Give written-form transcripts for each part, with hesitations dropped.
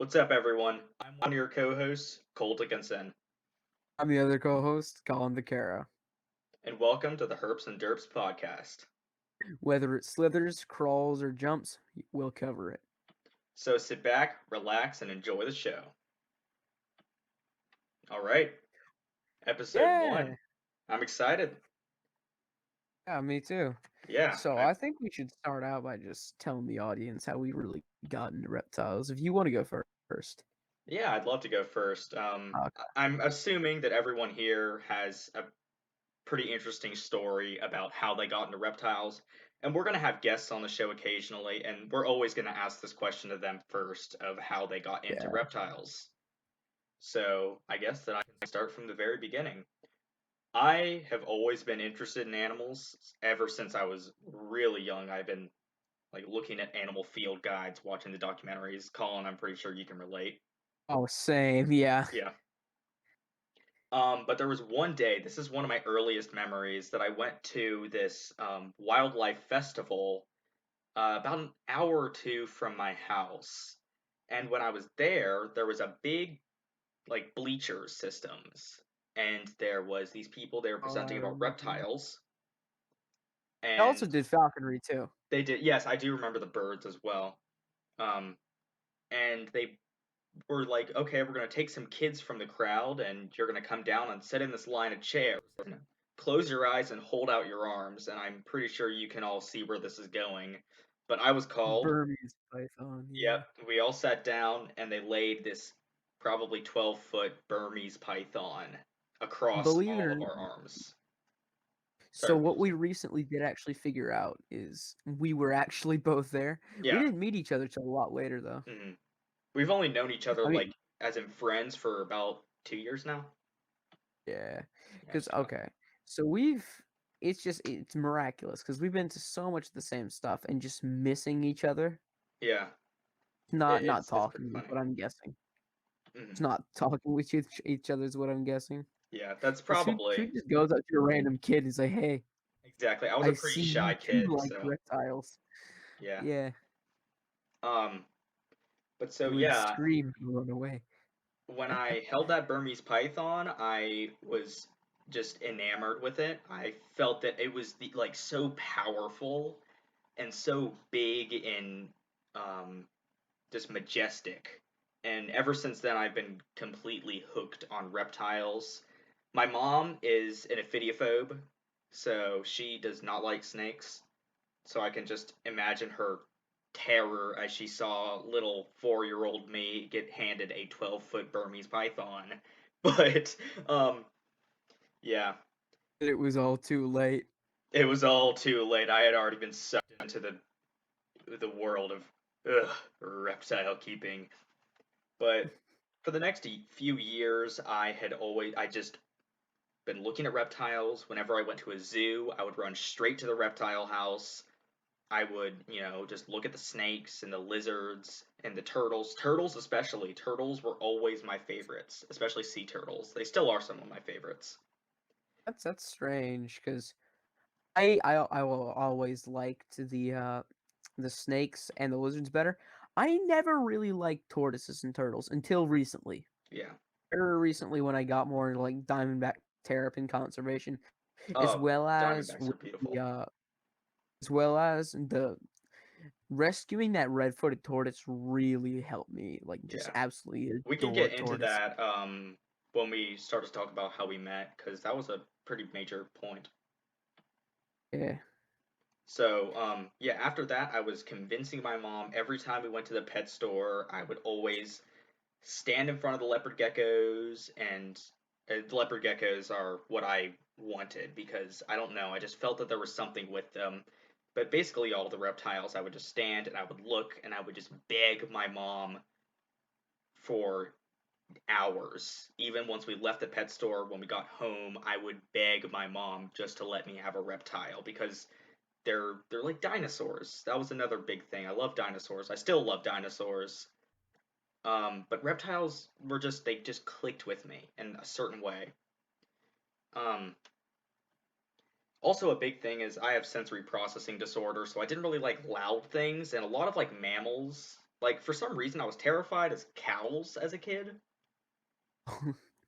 What's up, everyone? I'm one of your co-hosts, Cole Dickinson, I'm the other co-host, Colin Vaquero. and welcome to the Herps and Derps Podcast. Whether it slithers, crawls, or jumps, we'll cover it. So sit back, relax, and enjoy the show. All right, episode Yeah, one. I'm excited. yeah, me too. Yeah, So I think we should start out by just telling the audience how we really got into reptiles. If you want to go first. yeah, I'd love to go first. I'm assuming that everyone here has a pretty interesting story about how they got into reptiles, and we're gonna have guests on the show occasionally, and we're always gonna ask this question to them first of how they got into Yeah. reptiles. So I guess that I can start from the very beginning. I have always been interested in animals ever since I was really young. I've been like looking at animal field guides, watching the documentaries. Colin, I'm pretty sure you can relate. Oh, same. Yeah. Yeah. But there was one day, this is one of my earliest memories, that I went to this wildlife festival about an hour or two from my house. And when I was there, there was a big like bleacher systems, and there was these people they were Oh, I presenting about remember. reptiles, I also and did falconry too. they did. Yes, I do remember the birds as well. Um, and they were like, okay, we're gonna take some kids from the crowd, and you're gonna come down and sit in this line of chairs. And close your eyes and hold out your arms, and I'm pretty sure you can all see where this is going. But I was called. Burmese python. Yep, Yeah. we all sat down, and they laid this probably 12-foot Burmese python across Believe it all or of our not. arms. Sorry, So what what was we it? recently did actually figure out is we were actually both there. We Yeah. didn't meet each other till a lot later though. Mhm. We've only known each other I like mean, as in friends for about 2 years now. yeah, Yeah, because so okay, so it's miraculous because we've been to so much of the same stuff and just missing each other, yeah, not it's pretty talking is funny. what I'm guessing. It's Hmm. not talking with each other is what I'm guessing. Yeah, that's Because who probably just goes up to a random kid and say, "Hey, exactly. I was a I pretty see shy you too kid, like so reptiles." yeah. Yeah, Um, but so you would yeah, scream and run away. when I held that Burmese python, I was just enamored with it. I felt that it was like so powerful and so big and um just majestic. And ever since then, I've been completely hooked on reptiles. My mom is an ophidiophobe, so she does not like snakes. So I can just imagine her terror as she saw little 4-year old me get handed a 12-foot Burmese python. But, um, yeah, It was all too late. it was all too late. I had already been sucked into the world of reptile keeping. But for the next few years, I just been looking at reptiles. Whenever I went to a zoo, I would run straight to the reptile house. I would, just look at the snakes and the lizards and the turtles. Turtles, especially. Turtles were always my favorites, especially sea turtles. They still are some of my favorites. That's strange because I will always liked the snakes and the lizards better. I never really liked tortoises and turtles until recently. Yeah. Very recently when I got more into like diamondback terrapin conservation, as Oh, well as diamondbacks with are the beautiful. rescuing that red-footed tortoise really helped me like just Yeah. absolutely We can adore get into tortoise. that when we start to talk about how we met, because that was a pretty major point. Yeah. So, yeah, after that, I was convincing my mom every time we went to the pet store, I would always stand in front of the leopard geckos, and the leopard geckos are what I wanted because I don't know, I just felt that there was something with them. But basically, all the reptiles, I would just stand and I would look and I would just beg my mom for hours. Even once we left the pet store, when we got home, I would beg my mom just to let me have a reptile because they're like dinosaurs. That was another big thing. I love dinosaurs. I still love dinosaurs. But reptiles were just they just clicked with me in a certain way. Um, Also a big thing is I have sensory processing disorder, so I didn't really like loud things, and a lot of like mammals. Like for some reason, I was terrified as cows as a kid.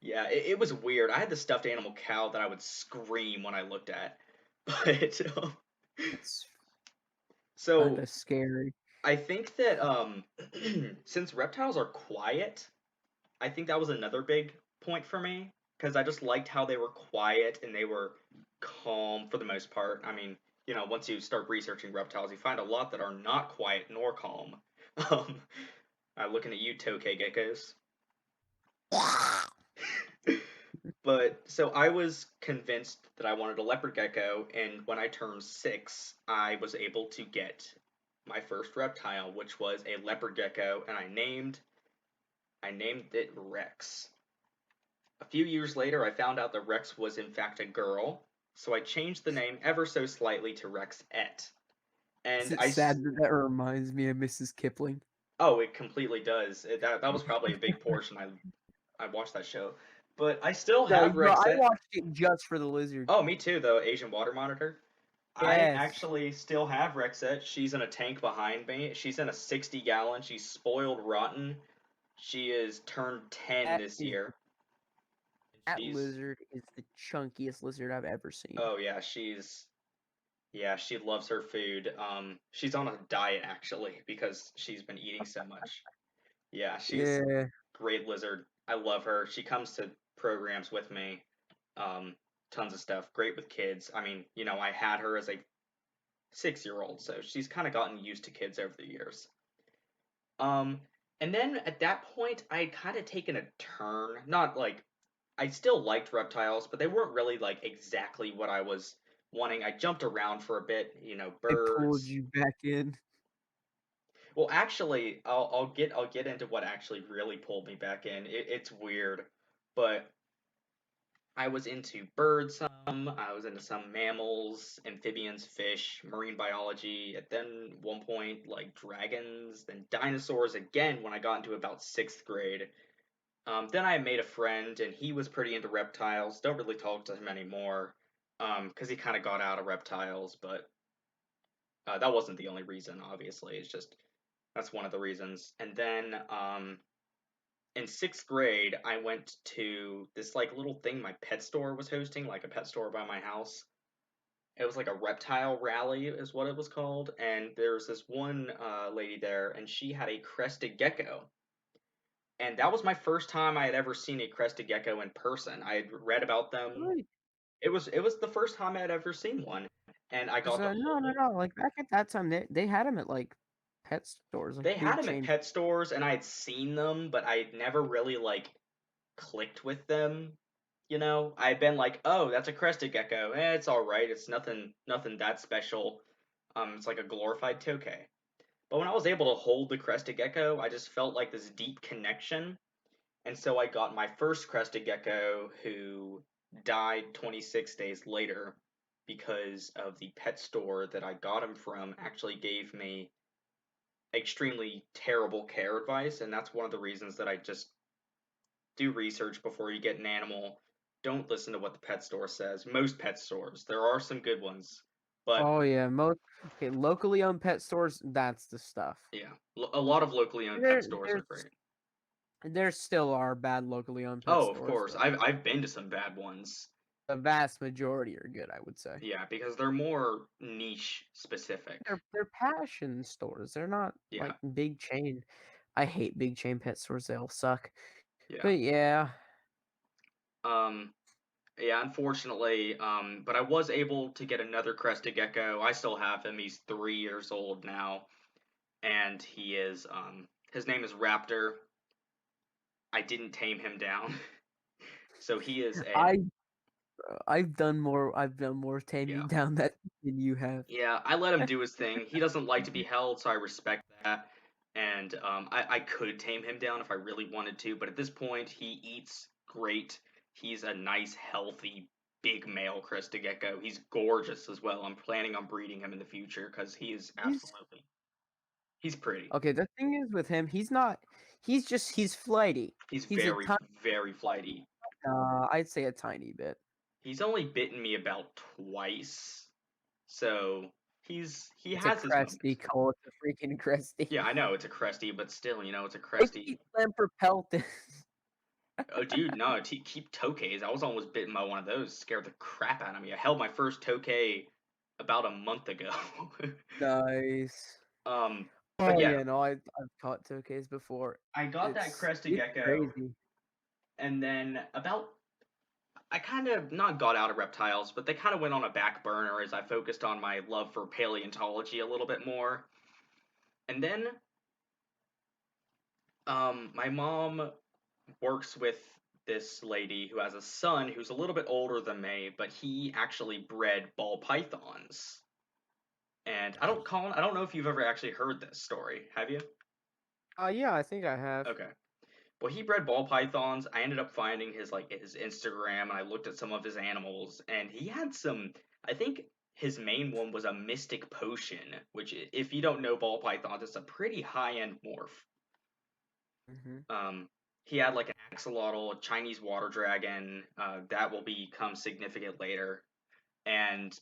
Yeah, it was weird. I had the stuffed animal cow that I would scream when I looked at. But That's kind so of scary. I think that since reptiles are quiet, I think that was another big point for me because I just liked how they were quiet and they were calm for the most part. I mean, once you start researching reptiles, you find a lot that are not quiet nor calm. Um, looking at you, tokay geckos. But so I was convinced that I wanted a leopard gecko, and when I turned 6, I was able to get my first reptile, which was a leopard gecko, and I named it Rex. A few years later, I found out that Rex was in fact a girl, so I changed the name ever so slightly to Rexette. Is And it sad that that reminds me of Mrs. Kipling? oh, it completely does. That was probably a big portion. I watched that show, but I still No, have bro, I Rexette. watched it just for the lizard. Oh, me too, the Asian water monitor. I Yes. actually still have Rexette. She's in a tank behind me. She's in a 60-gallon. She's spoiled rotten. She is turned 10 That this is year. that She's lizard is the chunkiest lizard I've ever seen. oh yeah, she loves her food. She's on a diet actually because she's been eating so much. Yeah, she's Yeah. great lizard. I love her. She comes to programs with me. Um, Tons of stuff. Great with kids. I mean, I had her as a 6-year-old, so she's kind of gotten used to kids over the years. Um, and then at that point, I had kind of taken a turn. Not like I still liked reptiles, but they weren't really like exactly what I was wanting. I jumped around for a bit, They pulled birds. you back in. Well, actually, I'll get into what actually really pulled me back in. It's weird, but I was into birds some, I was into some mammals, amphibians, fish, marine biology, and then one point like dragons, then dinosaurs again when I got into about 6th grade. Then I made a friend and he was pretty into reptiles. Don't really talk to him anymore, because he kind of got out of reptiles, but that wasn't the only reason, obviously. It's just that's one of the reasons. And then in 6th grade, I went to this like little thing my pet store was hosting, like a pet store by my house. It was like a reptile rally, is what it was called. And there's this one lady there, and she had a crested gecko. And that was my first time I had ever seen a crested gecko in person. I had read about them. Really? It was the first time I had ever seen one, and I 'Cause, got to no, no, hold. no. Like back at that time, they had them at like pet stores, like They had big them at chain. pet stores, and I had seen them, but I had never really like clicked with them. I had been like, oh, that's a crested gecko. It's all right. It's nothing that special. It's like a glorified tokay. But when I was able to hold the crested gecko, I just felt like this deep connection. And so I got my first crested gecko who died 26 days later because of the pet store that I got him from actually gave me extremely terrible care advice. And that's one of the reasons that I just do research before you get an animal. Don't listen to what the pet store says. Most pet stores, there are some good ones, but Oh yeah, most okay. Locally owned pet stores, that's the stuff. yeah, a lot of locally owned pet There, stores are there's great. there still are bad locally owned pet Oh, of stores, course, but I've been to some bad ones. the vast majority are good, I would say. Yeah, because they're more niche specific. They're passion stores. They're not Yeah, like big chain. I hate big chain pet stores. They all suck. yeah. But yeah, Um, yeah, unfortunately, but I was able to get another crested gecko. I still have him. He's 3 years old now, and his name is Raptor. I didn't tame him down. So he is a I I've done more yeah. taming down that than you have. Yeah, I let him do his thing. He doesn't like to be held, so I respect that. And I could tame him down if I really wanted to, but at this point, he eats great. He's a nice, healthy, big male crested gecko. He's gorgeous as well. I'm planning on breeding him in the future because he is He's absolutely he's pretty. okay. The thing is with him, he's not. He's flighty. He's He's a very, tiny. very flighty. I'd say a tiny bit. He's only bitten me about twice, so he It's a has his cresty, moments. Cole. It's a freaking cresty. Yeah, I know it's a cresty, but still, it's a I cresty. keep them propelted. Oh, dude, no, keep tokays. I was almost bitten by one of those. Scared the crap out of me. I held my first tokay about a month ago. Nice. But Oh yeah, yeah, no, I've caught tokays before. I got that crested It's gecko, crazy. and then I kind of not got out of reptiles, but they kind of went on a back burner as I focused on my love for paleontology a little bit more. And then, my mom works with this lady who has a son who's a little bit older than me, but he actually bred ball pythons. And I don't know if you've ever actually heard this story. Have you? Yeah, I think I have. Okay. Well, he bred ball pythons. I ended up finding his Instagram, and I looked at some of his animals, and he had some. I think his main one was a mystic potion, which, if you don't know ball pythons, it's a pretty high end morph. Hmm. Um, he had like an axolotl, a Chinese water dragon, that will become significant later, and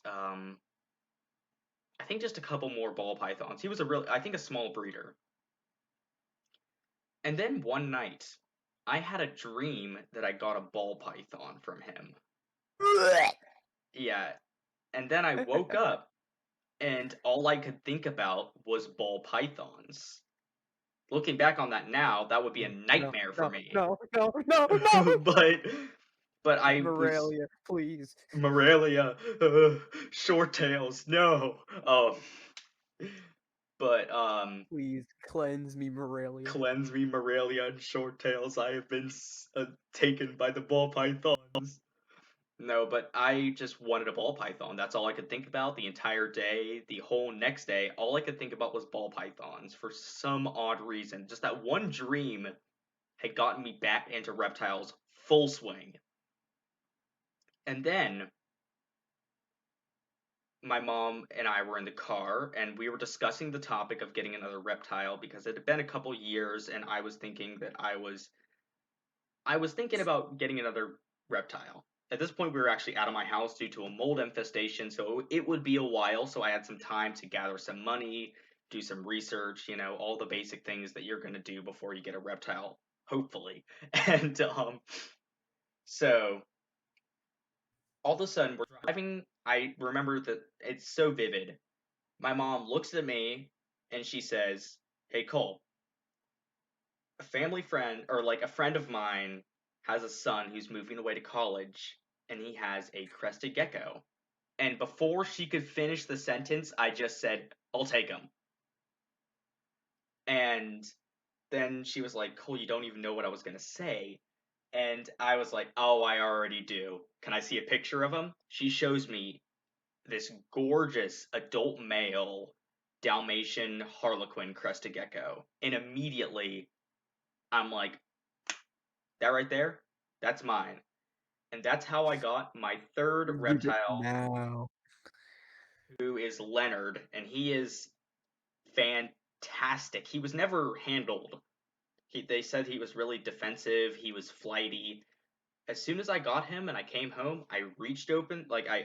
I think just a couple more ball pythons. He was I think, a small breeder. And then one night, I had a dream that I got a ball python from him. Yeah, and then I woke up, and all I could think about was ball pythons. Looking back on that now, that would be a No, nightmare for no, me. no, no, no, no! but but I was Morelia, please, Morelia, short tails, no. But please cleanse me, Morelia. cleanse me, Morelia and short tails. I have been taken by the ball pythons. No, but I just wanted a ball python. That's all I could think about the entire day. The whole next day, all I could think about was ball pythons for some odd reason. Just that one dream had gotten me back into reptiles full swing. And then my mom and I were in the car, and we were discussing the topic of getting another reptile because it had been a couple years, and I was thinking about getting another reptile. At this point, we were actually out of my house due to a mold infestation, so it would be a while. So I had some time to gather some money, do some research, all the basic things that you're going to do before you get a reptile, hopefully. And so all of a sudden, we're driving. I remember that it's so vivid. My mom looks at me and she says, "Hey, Cole, a family friend, or like a friend of mine, has a son who's moving away to college, and he has a crested gecko." And before she could finish the sentence, I just said, "I'll take him." And then she was like, "Cole, you don't even know what I was gonna say." And I was like, "Oh, I already do. Can I see a picture of him?" She shows me this gorgeous adult male Dalmatian Harlequin crested gecko. And immediately I'm like, that right there, that's mine. And that's how I got my third Give it reptile, now. who is Leonard, and he is fantastic. He was never handled. They said he was really defensive, he was flighty. As soon as I got him and I came home, I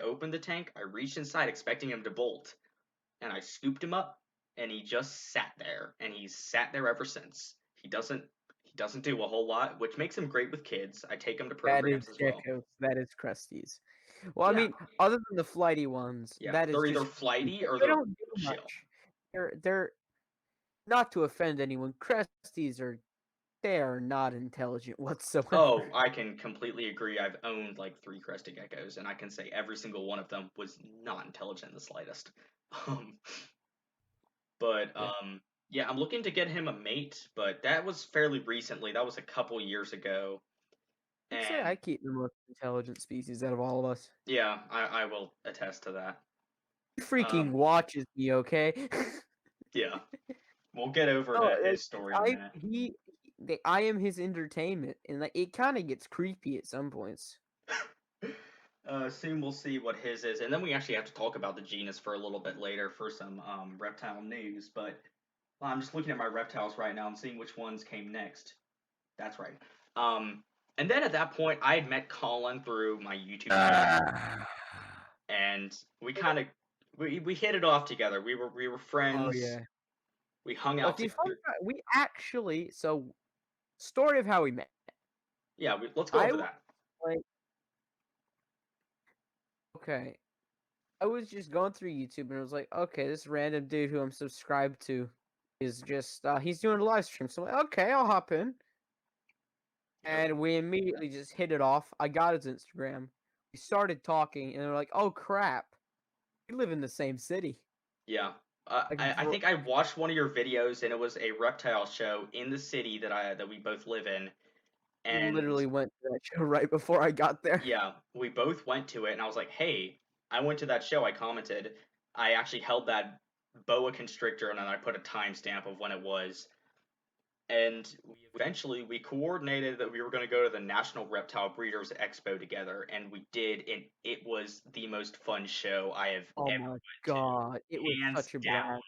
opened the tank, I reached inside expecting him to bolt, and I scooped him up, and he just sat there, and he's sat there ever since. He doesn't do a whole lot, which makes him great with kids. I take him to That is programs as well. geckos. That is cresties. Well, I Yeah, mean, other than the flighty ones, yeah. that is They're either just flighty or they they're don't do chill. much. They're not to offend anyone. Cresties are they are not intelligent whatsoever. Oh, I can completely agree. I've owned like three crested geckos, and I can say every single one of them was not intelligent in the slightest. Um, but Yeah, yeah, I'm looking to get him a mate, but that was fairly recently. That was a couple years ago, I'd say I and keep the most intelligent species out of all of us. yeah, I will attest to that. He freaking Um, watches me, okay? yeah, we'll get over No, to his story in a I minute. I am his entertainment, and like it kind of gets creepy at some points. Soon we'll see what his is, and then we actually have to talk about the genus for a little bit later for some reptile news. But I'm just looking at my reptiles right now and seeing which ones came next. That's right. Um, and then at that point, I had met Colin through my YouTube channel, Ah. and we kind of We hit it off together. We were Oh friends. yeah. We hung out Okay, fun together. fact, we actually story of how we met. Yeah, let's go I over was that. like, okay, I was just going through YouTube and it was like, okay, this random dude who I'm subscribed to is just he's doing a live stream. So I'm like, okay, I'll hop in. Yep. And we immediately just hit it off. I got his Instagram. We started talking and they're like, oh crap, we live in the same city. Yeah. Like I think I watched one of your videos and it was a reptile show in the city that we both live in. And literally went to that show right before I got there. yeah, we both went to it and I was like, "Hey, I went to that show." I commented. I actually held that boa constrictor and then I put a timestamp of when it was. And we coordinated that we were going to go to the National Reptile Breeders Expo together, and we did, and it was the most fun show I have Oh ever my went god, it was to, hands such a down. blast.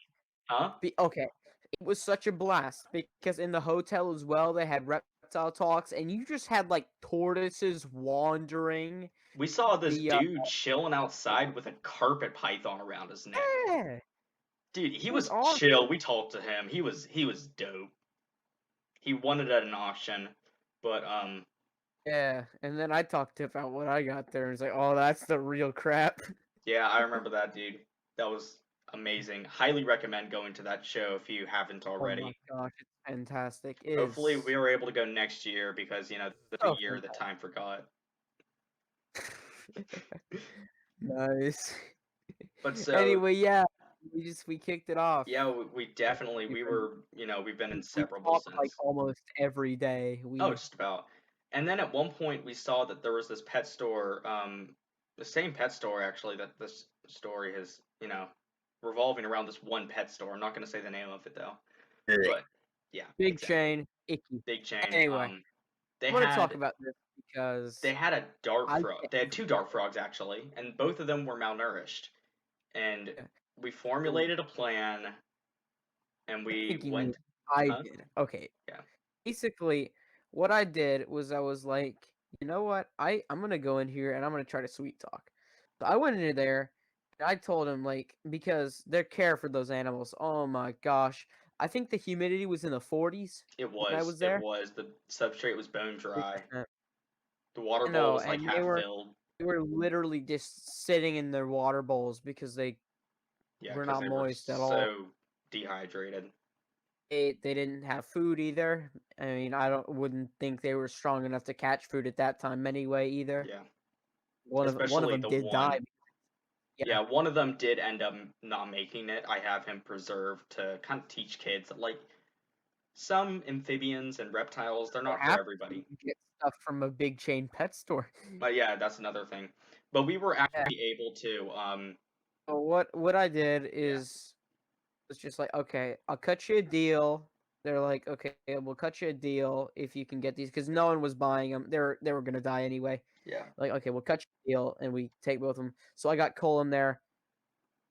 Huh? Okay, it was such a blast because in the hotel as well, they had reptile talks, and you just had like tortoises wandering. We saw this The dude chilling outside with a carpet python around his neck. yeah, Dude, he it was was awesome. chill. We talked to him. He was dope. He won it at an auction, but Yeah, and then I talked about what I got there, and it's like, oh, that's the real crap. yeah, I remember that dude. That was amazing. Highly recommend going to that show if you haven't Oh my already. gosh, it's fantastic. It Hopefully, is we were able to go next year because the so year that time forgot. fantastic. Nice. But so Anyway, yeah, we kicked it off. yeah, we definitely We've we been were we've been we inseparable talk like since. almost every day. Oh, We just about. And then at one point we saw that there was this pet store, the same pet store actually that this story has revolving around this one pet store. I'm not going to say the name of it though, but yeah, big exactly. chain, icky. Big chain. Anyway, They I want to talk had about this they because had a dart I frog. They had two dart frogs actually, and both of them were malnourished. And we so formulated a plan, and I we think you mean went, I huh? did. Okay, Yeah, basically, what I did was I was like, you know what? I'm gonna go in here and I'm gonna try to sweet talk. So I went into there and I told him like because their care for those animals. Oh my gosh, I think the humidity was in the 40s it when I was. was It there. was. The substrate was bone dry. 40%. The water I bowl know, was like and half filled. they were literally just sitting in their water bowls because they Yeah, were because not they were moist at all. so dehydrated. They didn't have food either. I mean, I don't wouldn't think they were strong enough to catch food at that time anyway either. Yeah, One of especially them the did die. one. Yeah, Yeah, one of them did end up not making it. I have him preserved to kind of teach kids that like some amphibians and reptiles, they're they not for have to. everybody. You get stuff from a big chain pet store. But yeah, that's another thing. But we were Yeah. actually able to, So what I did yeah, is was just like, okay, I'll cut you a deal. They're like, okay, we'll cut you a deal if you can get these because no one was buying them. They were gonna die anyway. yeah, Like, okay, we'll cut you a deal and we take both of them. So I got Cole in there.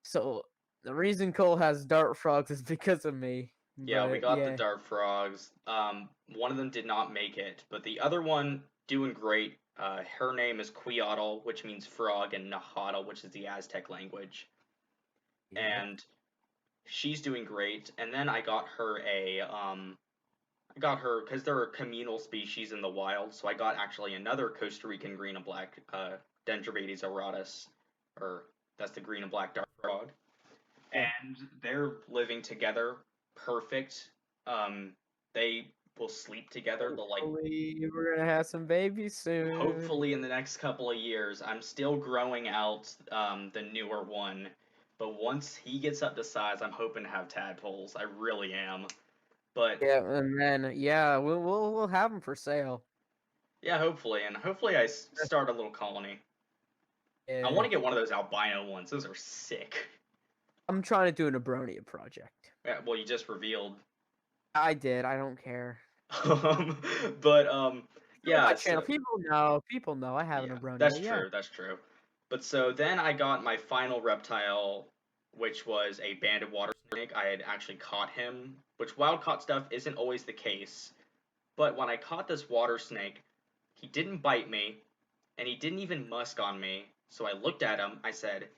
So the reason Cole has dart frogs is because of me. yeah. We But got the yeah, dart frogs. One of them did not make it, but the other one doing great. Her name is Quiotl, which means frog, and Nahuatl, which is the Aztec language, yep. and she's doing great. And then I got her because they're a communal species in the wild, so I got actually another Costa Rican green and black Dendrobates auratus, or that's the green and black dart frog, Yeah. and they're living together perfect. They will sleep together. They'll like Hopefully we're gonna have some babies soon. hopefully in the next couple of years. I'm still growing out the newer one, but once he gets up to size, I'm hoping to have tadpoles. I really am. But Yeah, and then yeah, we'll have them for sale. yeah, hopefully, and hopefully start a little colony. I want Yeah. to get one of those albino ones. Those are sick. I'm trying to do an Abronia project. Yeah, well, you just revealed. I did. I don't care. Um, but On yeah, my channel, so people know. People know I have an yeah, Abronia. that's Yeah. true. That's true. But so then I got my final reptile, which was a banded water snake. I had actually caught him, which wild caught stuff isn't always the case. But when I caught this water snake, he didn't bite me, and he didn't even musk on me. So I looked at him. I said,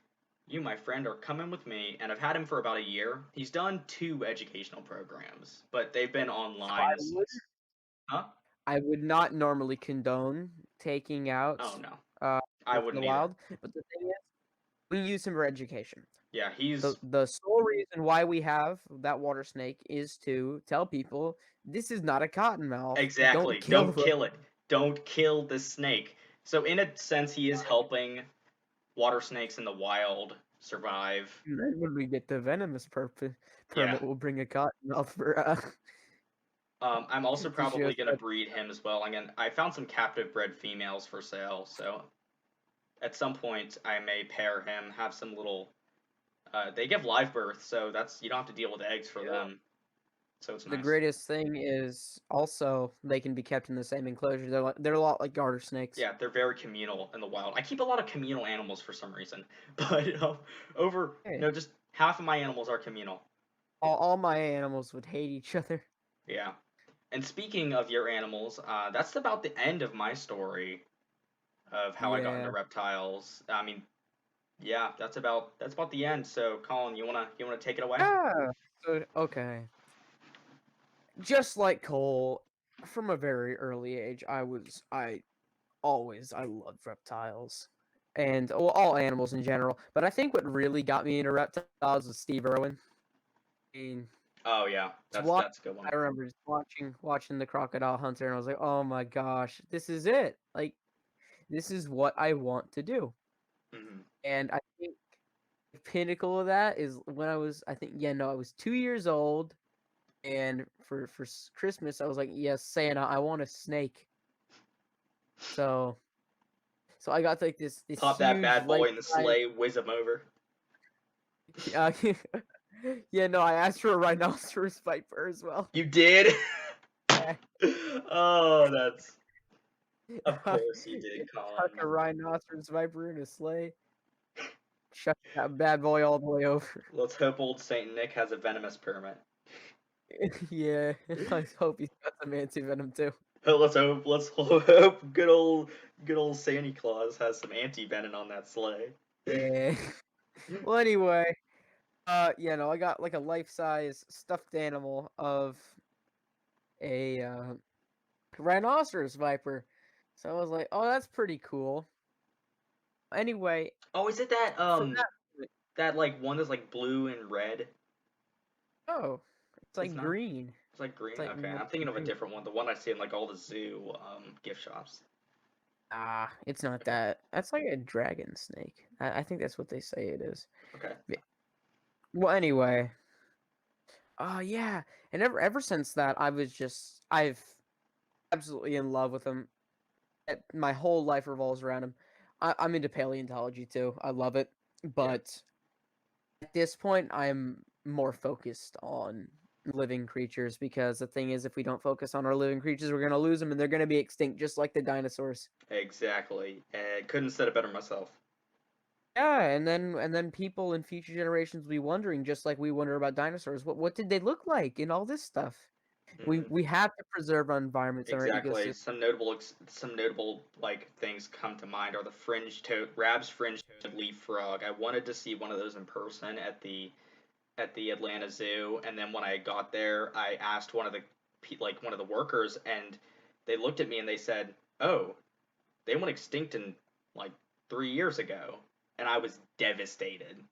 you, my friend, are coming with me, and I've had him for about a year. He's done 2 educational programs, but they've been So online. Huh? I would not normally condone taking out Oh no, I snakes in the wouldn't either. wild, but the thing is, we use him for education. Yeah, The he's the sole reason why we have that water snake is to tell people this is not a cottonmouth. Don't exactly. kill Don't them. kill it. Don't kill the snake. So in a sense, he is helping water snakes in the wild survive. And then when we get the venomous Yeah. permit, we'll bring a cottonmouth for I'm also to show probably gonna that. breed him as well. I found some captive bred females for sale, so at some point I may pair him, have some little. They give live birth, so that's you don't have to deal with eggs for them, so it's The nice. greatest thing is also they can be kept in the same enclosure. They're a lot like garter snakes. Yeah, they're very communal in the wild. I keep a lot of communal animals for some reason, but over Hey, no, just half of my animals are communal. all my animals would hate each other. Yeah. And speaking of your animals, that's about the end of my story of how I got into Yeah. reptiles. Yeah, that's about the end. So, Colin, you wanna take it away? Ah, so, okay. Just like Cole, from a very early age, I loved reptiles. And well, all animals in general. But I think what really got me into reptiles was Steve Irwin. I mean, Oh yeah, it's that's why that's a good one. I remember just watching the Crocodile Hunter, and I was like, oh my gosh, this is it. Like, this is what I want to do. Hmm. And I think the pinnacle of that is when I was 2 years old, and for Christmas I was like, yes, Santa, I want a snake. So I got like this Pop that huge bad life boy in the size. sleigh, whiz him over. Yeah, yeah, no, I asked for a rhinoceros viper as well. You did? Yeah. Oh, that's of Tuck course you did, a Colin. rhinoceros viper in a sleigh. Shut that bad boy all the way over. Let's hope old Saint Nick has a venomous permit. Yeah, I hope he's got some anti-venom too. Let's hope good old Santa Claus has some anti-venom on that sleigh. Yeah. Well, anyway, yeah, no, I got like a life-size stuffed animal of a rhinoceros viper. So I was like, oh, that's pretty cool. Anyway, Oh, is it that from that point, that like one that's like blue and red? oh, it's It's like not. green. It's like It's green. like Okay, more I'm thinking of a green. different one. The one I see in like all the zoo gift shops. Ah, it's not Okay. that. That's like a dragon snake. I think that's what they say it is. Okay. Well, anyway, yeah, and ever since that, I've absolutely in love with him. My whole life revolves around him. I'm into paleontology too. I love it, Yeah. but at this point, I'm more focused on living creatures because the thing is, if we don't focus on our living creatures, we're gonna lose them, and they're gonna be extinct, just like the dinosaurs. Exactly. Couldn't have said it better myself. Yeah, and then people in future generations will be wondering, just like we wonder about dinosaurs, what did they look like and all this stuff. We Hmm. we have to preserve our environments and our Exactly. ecosystem. Some notable like things come to mind are the Rab's fringe-toed leaf frog. I wanted to see one of those in person at the Atlanta Zoo, and then when I got there, I asked one of the workers, and they looked at me and they said, "Oh, they went extinct in like 3 years ago," and I was devastated.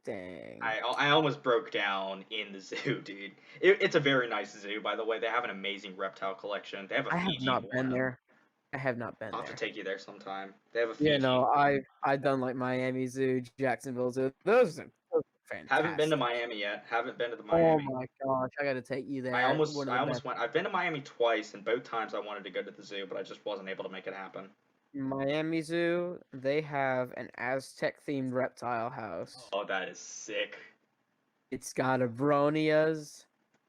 Dang. I almost broke down in the zoo, dude. It's a very nice zoo, by the way. They have an amazing reptile collection. They have a I have Fiji not been iguana. there. I have not been I'll have to there. take you there sometime. They have a Yeah, Fiji no, iguana. I've done like Miami Zoo, Jacksonville Zoo. Those are Haven't been to fantastic. Miami yet. Haven't been to the Oh Miami. my gosh, I gotta take you I there. almost One of I the best. almost went. I've been to Miami twice, and both times I wanted to go to the zoo, but I just wasn't able to make it happen. Miami Zoo, they have an Aztec themed reptile house. Oh, that is sick. It's got abronias. It's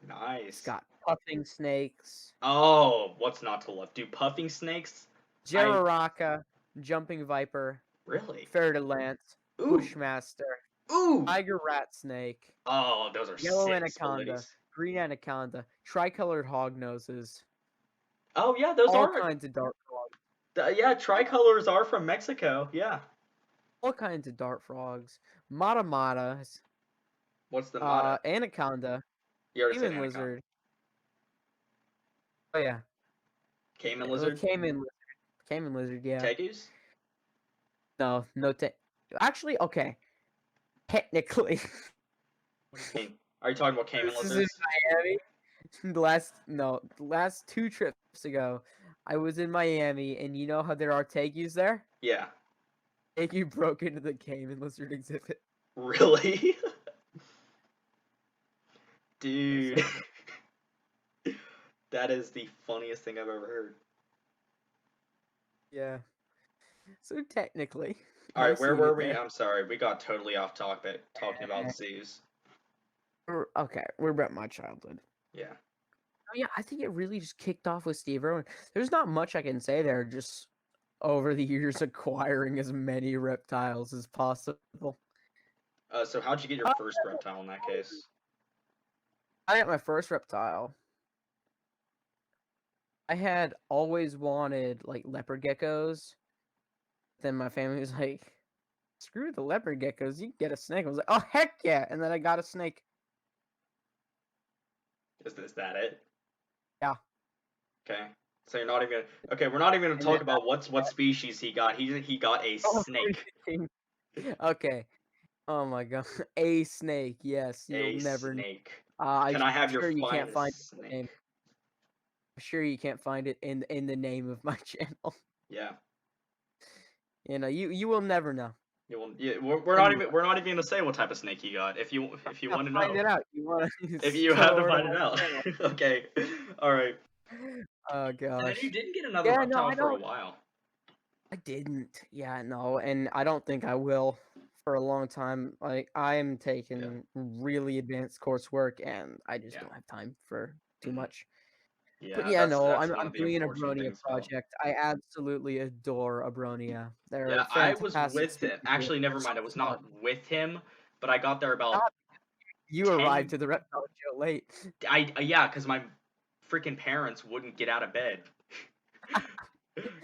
Nice. got puffing snakes, Oh, what's not to love? Do puffing snakes? I Jararaca, jumping viper, really. fer-de-lance, Ooh, bushmaster, ooh. tiger rat snake, Oh, those are yellow sick anaconda, disabilities. green anaconda, tricolored hog noses, Oh yeah, those all are. kinds of dark hogs. Yeah, tricolors are from Mexico. Yeah. all kinds of dart frogs, matamatas, What's the mata? anaconda, You already said caiman anaconda. lizard. Oh yeah, Cayman well, lizard? caiman lizard. Yeah, Tegus? no, no. Actually, okay. Technically, What do you mean? Are you talking about cayman this is in lizards? Miami. The last 2 trips ago, I was in Miami, and you know how there are tegus there? Yeah. Tegu broke into the caiman lizard exhibit. Really? Yeah, Dude, so that is the funniest thing I've ever heard. yeah. So technically, All I've right, where seen were it we? there. I'm sorry, we got totally off topic talking about zoos. Okay, we're about my childhood. Yeah. Oh yeah, I think it really just kicked off with Steve Irwin. There's not much I can say there. Just over the years, acquiring as many reptiles as possible. So how'd you get your Uh, first reptile in that case? I got my first reptile. I had always wanted like leopard geckos. Then my family was like, "Screw the leopard geckos, you can get a snake." I was like, "Oh heck yeah!" And then I got a snake. Is that it? Yeah. Okay. So you're not even okay. We're not even gonna And then talk about what species he got. He got a oh, snake. okay. Oh my god, a snake. Yes, you'll A never know. snake. I'm Can I have your sure you can't find finest it in the snake? name. I'm sure you can't find it in the name of my channel. Yeah. You will never know. You will, yeah, we're not Anyway, even gonna say what type of snake he got. If you yeah, want to find know, it out. You want if to you go have to over to find it my out. channel. Okay. All right. Oh And then you gosh. didn't get another Yeah, no, reptile I for a don't. while. I didn't. Yeah, no, and I don't think I will for a long time. Like I'm Yeah. taking really advanced coursework, and I just Yeah. don't have time for too Hmm. much. But Yeah. yeah, no, That's I'm one I'm of the doing an unfortunate Abronia things about. project. I absolutely adore Abronia. They're Yeah, I was fantastic with him. species. Actually, They're never so mind. I was fun. not with him, but I got there about God, you arrived 10. to the reptile show late. Yeah, because my freaking parents wouldn't get out of bed.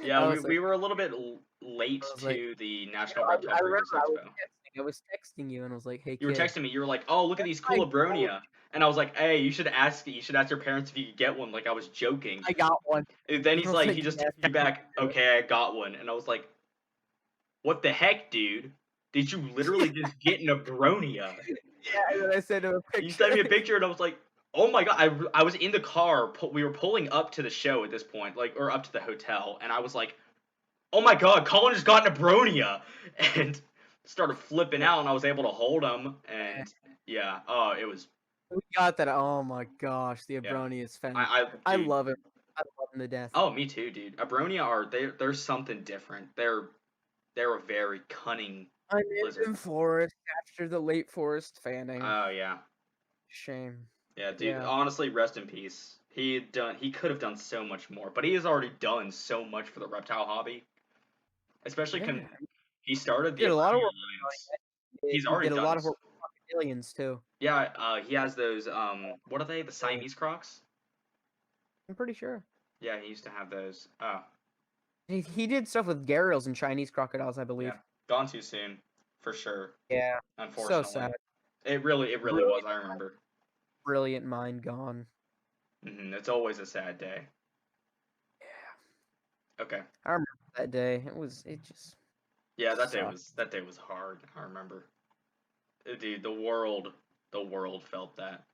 Yeah, I we, was like, we were a little bit I late was like, to the you know, National Reptile I Breeders remember Expo. I was texting you, and I was like, hey You were kid, texting me. You were like, "Oh, look at these I cool Abronia," and I was like, "Hey, you should ask your parents if you could get one." Like I was joking. I got one. And then And I he's was like, like, he just yes, texted me back, "Okay, I got one," and I was like, "What the heck, dude? Did you literally just get an Abronia?" yeah. And then I sent him a You sent picture. me a picture, and I was like, "Oh my god!" I was in the car. We were pulling up to the show at this point, like or up to the hotel, and I was like, "Oh my god, Colin just got an Abronia," and started flipping out, and I was able to hold him, and yeah, oh, it was We got that. Oh my gosh, the yeah, Abroni is fantastic. I I dude, love it. I love him to death. oh, me too, dude. Abronia they're something different. They're a very cunning I'm lizard. in forest after the late forest fanning. Oh yeah, Shame. yeah, dude. Yeah. Honestly, rest in peace. He could have done so much more, but he has already done so much for the reptile hobby. Especially Yeah. he started He the did a lot of Abronia work. Alliance. He He's already did a done. lot of work with aliens too. Yeah, he has those what are they? The Aliens. Siamese crocs? I'm pretty sure. Yeah, he used to have those. Oh, He did stuff with gharials and Chinese crocodiles, I yeah. believe. Gone too soon, for sure. Yeah. So Unfortunately. sad. It really was, Brilliant, I remember. brilliant mind gone. It's always a sad day. Okay. I remember that day. It just Yeah, sucked. that day was hard. I remember. Dude, the world felt that.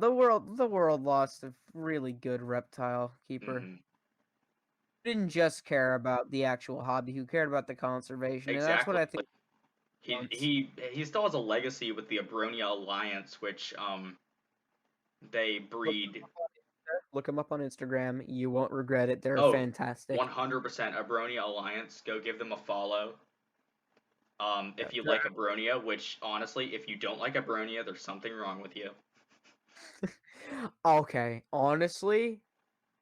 The world lost a really good reptile keeper. Hmm. Who didn't just care about the actual hobby, who cared about the conservation, and that's what Exactly. I think He wants. he he still has a legacy with the Abronia Alliance, which they Look, breed. look 'em up on Instagram. You won't regret it. They're Oh, fantastic. 100% Abronia Alliance. Go give them a follow. Yeah, If you like Abronia, which honestly, if you don't like Abronia, there's something wrong with you. okay, honestly,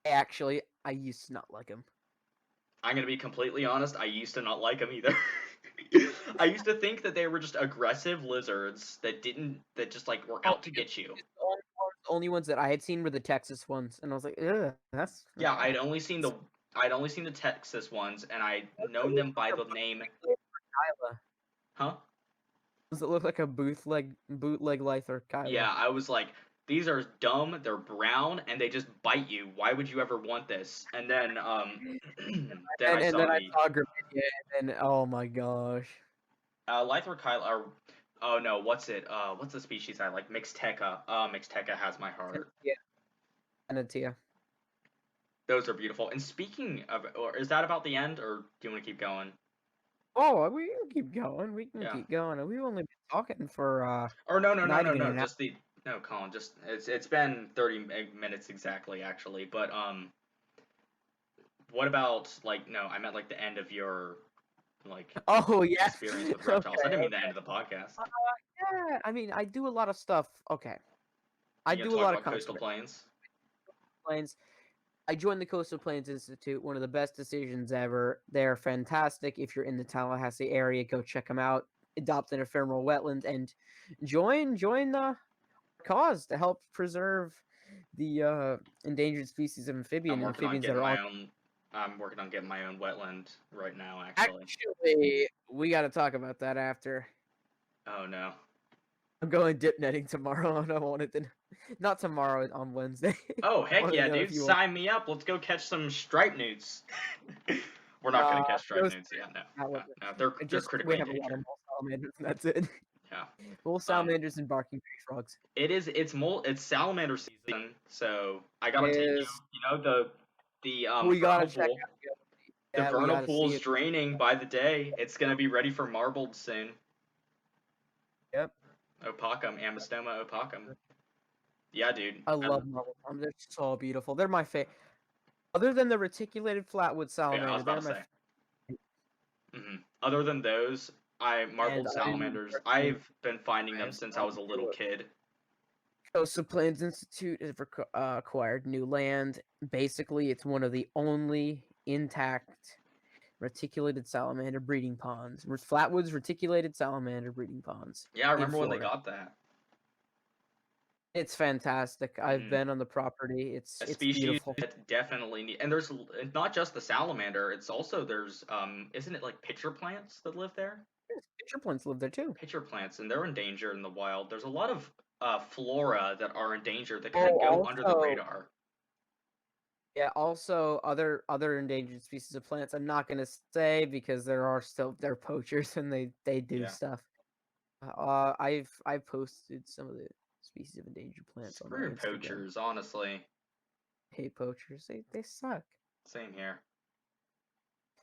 actually, I used to not like him. I'm gonna be completely honest. I used to not like them either. I used to think that they were just aggressive lizards that just like were Oh, out to get you. the only ones that I had seen were the Texas ones, and I was like, ugh, that's Yeah, I'd only seen the Texas ones, and I'd known them by the name. Huh? Does it look like a bootleg Lythor Yeah, Kylo? I was like, these are dumb, they're brown, and they just bite you. Why would you ever want this? And then then I And saw then I the saw Gravidia, and then oh my gosh. Lythor Kylo, or oh no, what's it? What's the species I like? Mixteca. Mixteca has my heart. Yeah, Anatia. Those are beautiful. And speaking of, or is that about the end, or do you want to keep going? Oh, we can keep going. We can Yeah. keep going. We've only been talking for Or no, no, no, not no, even no. an hour. Just the no, Colin. Just it's been 30 minutes exactly, actually. But what about like no? I meant like the end of your like Oh yeah. experience with reptiles. I Okay. didn't mean the end of the podcast. Uh, yeah. I mean, I do a lot of stuff. Okay. I You gonna do a talk lot of about coastal conservation plains? planes. I joined the Coastal Plains Institute. One of the best decisions ever. They're fantastic. If you're in the Tallahassee area, go check them out. Adopt an ephemeral wetland and join the cause to help preserve the endangered species of I'm working on amphibians that getting are on. my own. I'm working on getting my own wetland right now, actually. Actually, we got to talk about that after. Oh no. I'm going dip netting tomorrow, and I wanted to, not tomorrow, on Wednesday. Oh I heck want to yeah, know if dude! you want. Sign me up. Let's go catch some striped newts. We're not gonna catch striped Those newts. Yeah, no, not no, with it. no. They're Just we critically have a lot endangered. of mole salamanders, and that's it. Yeah. Mole Um. salamanders and barking tree frogs. It's salamander season, so I gotta take you. Is You know the we gotta vernal check pool. out The that. We vernal gotta see pool's it. draining by the day. It's gonna be ready for marbled soon. Yep. Opacum, Amastoma opacum. Yeah, dude. I love marble palms. They're so beautiful. They're my favorite. Other than the reticulated flatwood Yeah, I was salamander, about they're to my say. Other than those, I and marbled I'm salamanders. recommend I've been finding them I've since I gone was a little to kid. Coastal Plains Institute has acquired new land. Basically, it's one of the only intact reticulated salamander breeding ponds. Flatwoods reticulated salamander breeding ponds Yeah, I in remember when they Florida. got that. It's fantastic. I've hmm been on the property. A It's species beautiful. that definitely need, and there's not just the salamander. It's also there's isn't it like pitcher plants that live there? Pitcher plants live there too. Pitcher plants, and they're in danger in the wild. There's a lot of flora that are in danger that kind of Oh, go under the also, radar. yeah, also other endangered species of plants. I'm not gonna say because they're poachers and they do Yeah, stuff. I've posted some of the species of endangered plants on my screw Instagram. poachers, honestly. Hate poachers. They suck. Same here.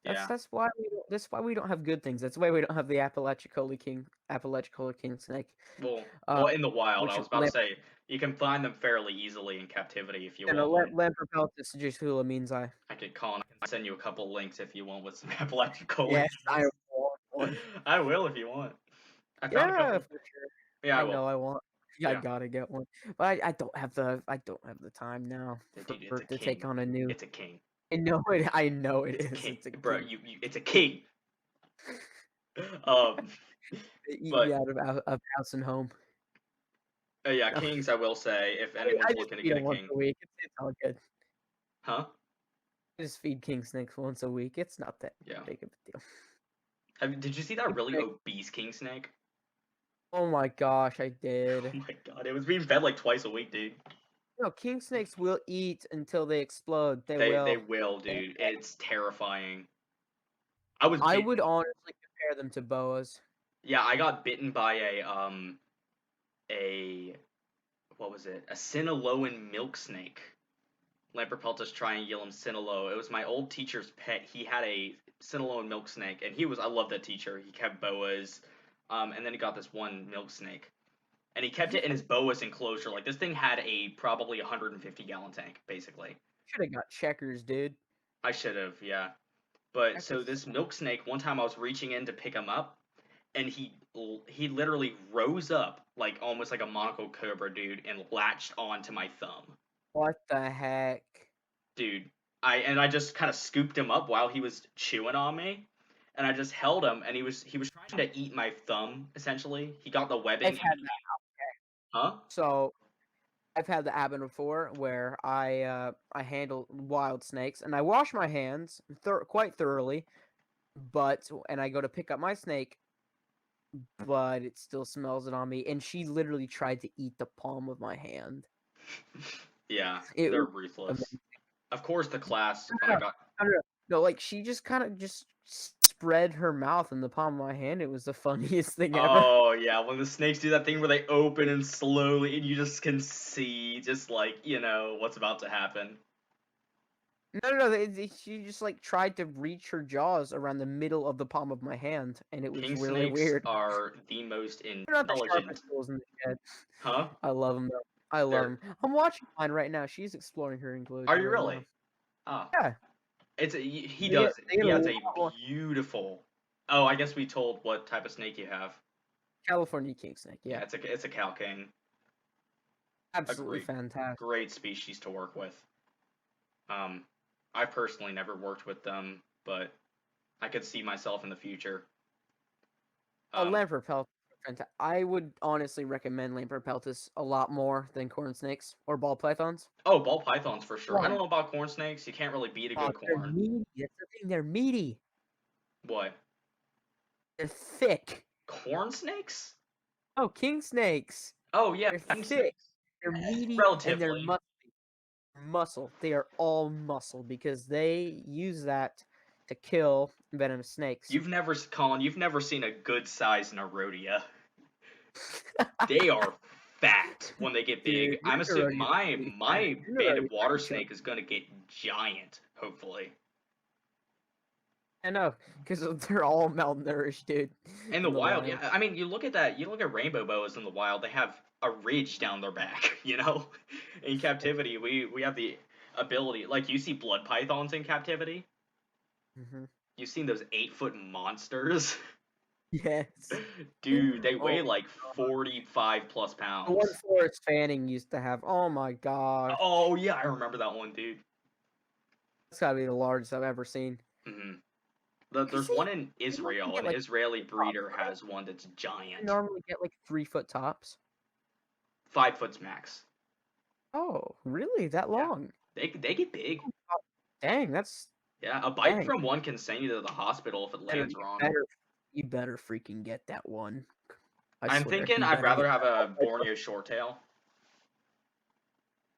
That's Yeah. that's why we don't have good things. That's why we don't have the Apalachicola king snake. Well, Uh, well, in the wild, I which was about to say you can find them fairly easily in captivity if you and a want one. Lamprey jusula means I. I could call and I can send you a couple links if you want with some Apalachicola Yes, I kings. want one. I will if you want. I found a Yeah, couple. for sure. Yeah, I I will. know I want. Yeah, I Yeah, gotta get one, but I don't have the time now dude, it's for a to take king. on a new. It's a king. I know it It's a is. king, It's a bro. king. It's a king. Um, Eat me but out of house and home. yeah, No, kings. I will say if I anyone's just looking to feed get a them once king, a week. It's all good. huh? I just feed king snakes once a week. It's not that Yeah. big of a deal. Did you see that King really snake- obese king snake? Oh my gosh, I Oh did. my god, it was being fed like twice a week, dude. No, king snakes will eat until they explode. They They will. will, And dude. It's terrifying. I was I bit. would honestly compare them to boas. Yeah, I got bitten by a what was it? A Sinaloan milk snake. Lamprepeltis triangulum sinalo. It was my old teacher's pet. He had a Sinaloan milk snake, and I love that teacher. He kept boas, and then he got this one milk snake, and he kept it in his boas enclosure. Like this thing had a probably 150-gallon tank, basically. Should have got checkers, dude. I should have, yeah. But Checkers so is this milk snake, one time I was reaching in to pick him up, and he literally rose up like almost like a monocle cobra, dude, and latched onto my thumb. what the heck? Dude, I just kind of scooped him up while he was chewing on me, and I just held him, and he was trying to eat my thumb essentially. He got the webbing, I've and had that. huh? So I've had that happen before, where I handle wild snakes and I wash my hands quite thoroughly, but and I go to pick up my snake. but it still smells it on me. And she literally tried to eat the palm of my hand. Yeah, It they're was ruthless. amazing. Of course, the class when I No, got. no, no, no, like she just kind of just spread her mouth in the palm of my hand. It was the funniest thing ever. Oh yeah, when the snakes do that thing where they open and slowly, and you just can see, just like what's about to happen. No, no, no. She just like tried to reach her jaws around the middle of the palm of my hand, and it was King really snakes weird. are the most They're not the intelligent. sharpest tools in the shed. Huh? I love them though. I love They're. them. I'm watching mine right now. She's exploring her Are enclosure you right now. really? Ah, Yeah, he they get does. they get He a has lot a more. beautiful. Oh, I guess we told what type of snake you have. California king snake. Yeah, Yeah, it's a cow king. A absolutely great fantastic. great species to work with. Um, I personally never worked with them, but I could see myself in the future. Um, Lamprey pelt. I would honestly recommend Lamprey peltis a lot more than corn snakes or ball pythons. oh, ball pythons for sure. I don't One, know about corn snakes. You can't really beat a good they're corn. meaty. That's the thing. They're meaty. What? They're thick. Corn snakes? Oh, king snakes. Oh yeah, They're king thick. snakes. They're meaty and they're Relatively. muscle. They are all muscle because they use that to kill venomous snakes. Colin, you've never seen a good size Nerodia. They are fat when they get big. Dude, I'm your assuming Nerodia is pretty fat. my Your banded Nerodia is water pretty chubby. snake is gonna get giant, hopefully. I know, because they're all malnourished, dude, In the in the wild, wild. yeah. I mean, you look at that. You look at rainbow boas in the wild. They have a ridge down their back. In captivity, we have the ability. Like you see blood pythons in captivity. Hmm. You've seen those 8-foot monsters. Yes. Dude, they Oh, weigh like 45 plus the one pounds. Forrest Fanning used to have. Oh my gosh. Oh yeah, I remember that one, dude. That's gotta be the largest I've ever seen. hmm Cause There's one they in normally Israel. get An like Israeli tops, breeder right? has one that's They giant. normally get like 3 foot tops. 5 foot max. Oh, really? That Yeah, long? they get big. Oh, dang, that's Yeah, a bite dang. from one can send you to the hospital if it Better, lands you wrong. better, you better freaking get that one. I I'm swear, thinking you I'd better rather get have that a one. Borneo shorttail.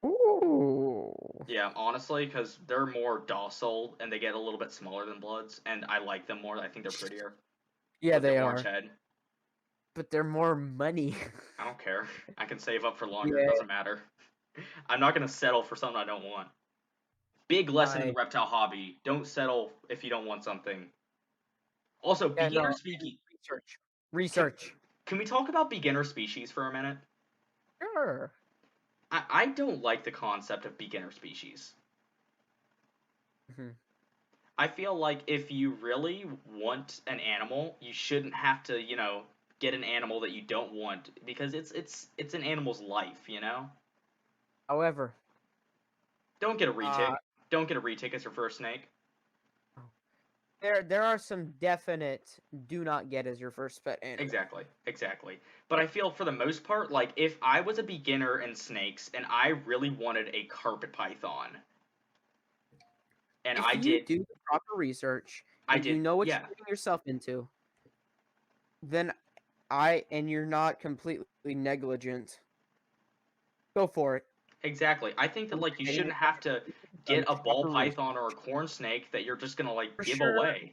Ooh. Yeah, honestly, because they're more docile and they get a little bit smaller than Bloods, and I like them more. I think they're prettier Yeah, with the they orange are, head. but they're more money. I don't care. I can save up for longer. It Yeah, doesn't matter. I'm not gonna settle for something I don't want. Big lesson in the I reptile hobby: don't settle if you don't want something. Also, yeah beginner no speaking. research, Can, research. can we talk about beginner species for a minute? Sure. I don't like the concept of beginner species. Mhm. I feel like if you really want an animal, you shouldn't have to, get an animal that you don't want because it's an animal's life. However, Don't get a uh, retic. Don't get a retic as your first snake. there are some definite do not get as your first pet animal. Exactly, exactly. But I feel for the most part, like if I was a beginner in snakes and I really wanted a carpet python, and If I you did, do the proper research I and you did, know what yeah, you're getting yourself into, then and you're not completely negligent, go for it. exactly. I think that You're like you getting shouldn't yourself have to into it, done get a ball proper research. python or a corn snake that you're just gonna like For give sure, away.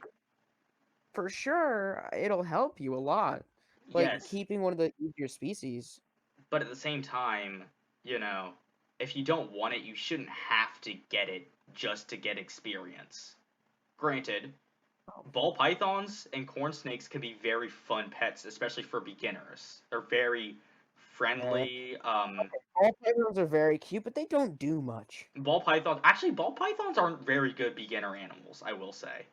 for sure, it'll help you a lot. Like Yes, keeping one of the easier species. but at the same time, you know, if you don't want it, you shouldn't have to get it just to get experience. Granted, Oh, ball pythons and corn snakes can be very fun pets, especially for beginners. They're very yeah. friendly. All pythons are very cute, but they don't do much. Ball pythons aren't very good beginner animals, I will say.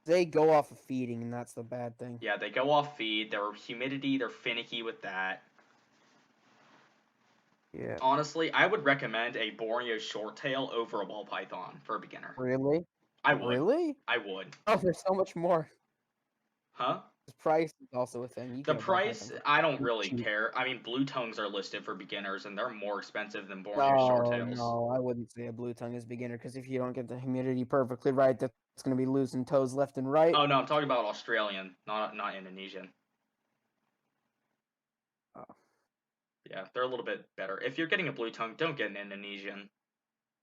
They go off of feeding, and that's the bad thing. Yeah, they go off feed. They're humidity. They're finicky with that. Yeah. Honestly, I would recommend a Borneo shorttail over a ball python for a beginner. Really? I would. Really? I would. Oh, there's so much more. Huh? The price is also a thing. You The can get a ball price, python for I don't pretty really cheap. care. I mean, blue tongues are listed for beginners, and they're more expensive than Borneo No, shorttails. no, I wouldn't say a blue tongue is beginner because if you don't get the humidity perfectly right, that's going to be losing toes left and right. Oh no, I'm talking about Australian, not Indonesian. Yeah, they're a little bit better. If you're getting a blue tongue, don't get an Indonesian.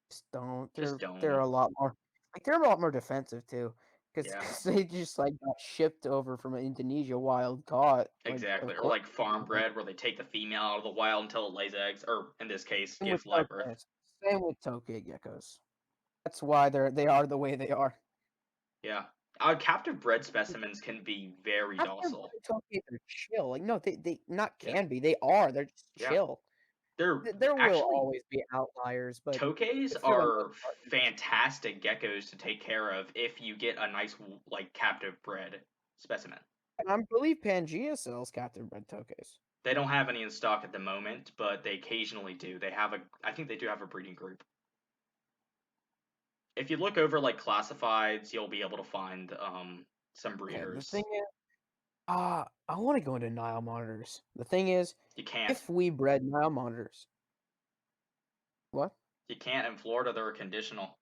Just don't. Just They're don't. a lot more they're a lot more defensive too, because Yeah, they just like got shipped over from Indonesia wild caught. Like exactly. of Or course. like farm bred, where they take the female out of the wild until it lays eggs, or in this case, Same with gives live birth. tokens. Same with tokay geckos. That's why they are the way they are. Yeah. Captive bred specimens can be very Captive docile. bred tokays are chill. Like no, they not Yeah, can be. They are. They're just yeah. chill. They're There will actually always be outliers, but tokays for the are most part, they're just fantastic geckos to take care of if you get a nice like captive bred specimen. and I believe Pangea sells captive bred tokays. They don't have any in stock at the moment, but they occasionally do. I think they do have a breeding group. If you look over like classifieds, you'll be able to find some Okay, the breeders. thing is, I want to go into Nile monitors. The thing is, You can't. if we bred Nile monitors, what? You can't in Florida. They're conditional.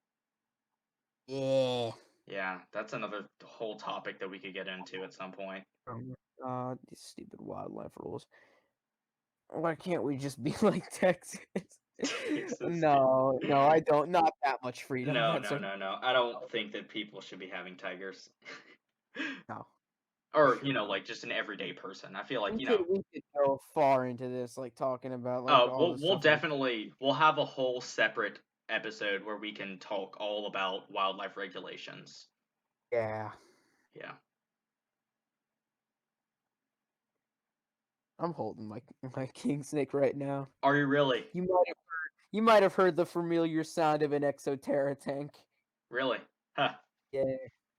Yeah. Yeah, that's another whole topic that we could get into at some point. These stupid wildlife rules. Why can't we just be like Texas? Texas. No, no, I don't. Not that much freedom. No, That's no, a no, no. I don't think that people should be having tigers. no, for Or, sure not. like just an everyday person. I feel like, We could go far into this, like talking about like all the we'll stuff like definitely we'll have a whole separate episode where we can talk all about wildlife regulations. yeah. Yeah. I'm holding my king snake right now. Are you really? You might have heard the familiar sound of an Exoterra tank. Really? Huh. Yeah.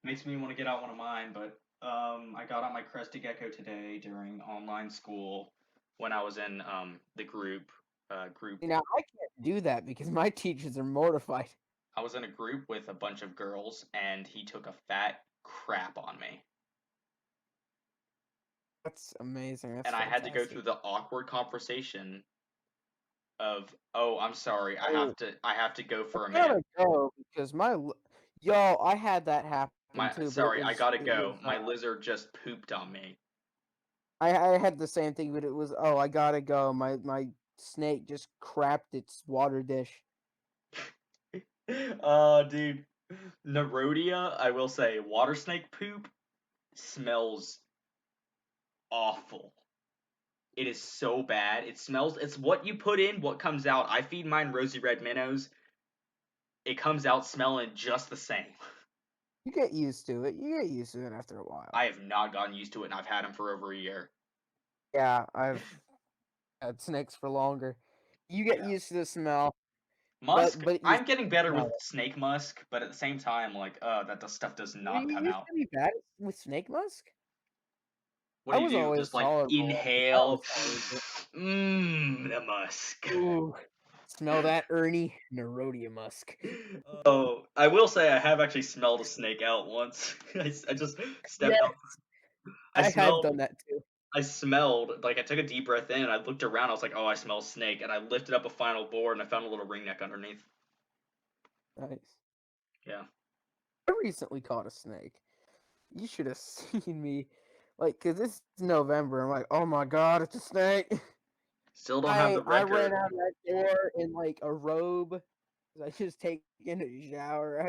Makes me want to get out one of mine, but I got on my crested gecko today during online school when I was in the group. Now I can't do that because my teachers are mortified. I was in a group with a bunch of girls, and he took a fat crap on me. That's amazing. That's And I had to go fantastic. through the awkward conversation of, "Oh, I'm sorry. Oh, I have to go I for a minute. gotta go because yo, I had that happen too, but I gotta it was go. My lizard just pooped on me." I had the same thing, but it was I gotta go. My snake just crapped its water dish. Dude. Nerodia, I will say, water snake poop smells awful. It is so bad. It's what you put in, what comes out. I feed mine rosy red minnows. It comes out smelling just the same. You get used to it. You get used to it after a while. I have not gotten used to it, and I've had them for over a year. Yeah, I've had snakes for longer. You get Yeah. used to the smell, Musk, but you I'm getting better smell with it. snake musk, but at the same time, like, stuff does You not come used out. to be bad with snake musk. What I do you was do? always Just like tolerable. I inhale, always tolerable. the musk. Ooh, smell that, Ernie? Nerodia musk. Oh, I will say I have actually smelled a snake out once. I just stepped Yes, out. I I have smelled. done that too. Like I took a deep breath in. And I looked around. I was like, "Oh, I smell snake." And I lifted up a final board, and I found a little ringneck underneath. Nice. Yeah. I recently caught a snake. You should have seen me, like, cause this is November. I'm like, oh my god, it's a snake. Still don't have the I ran record. out of that door in like a robe. 'Cause I just taken a shower.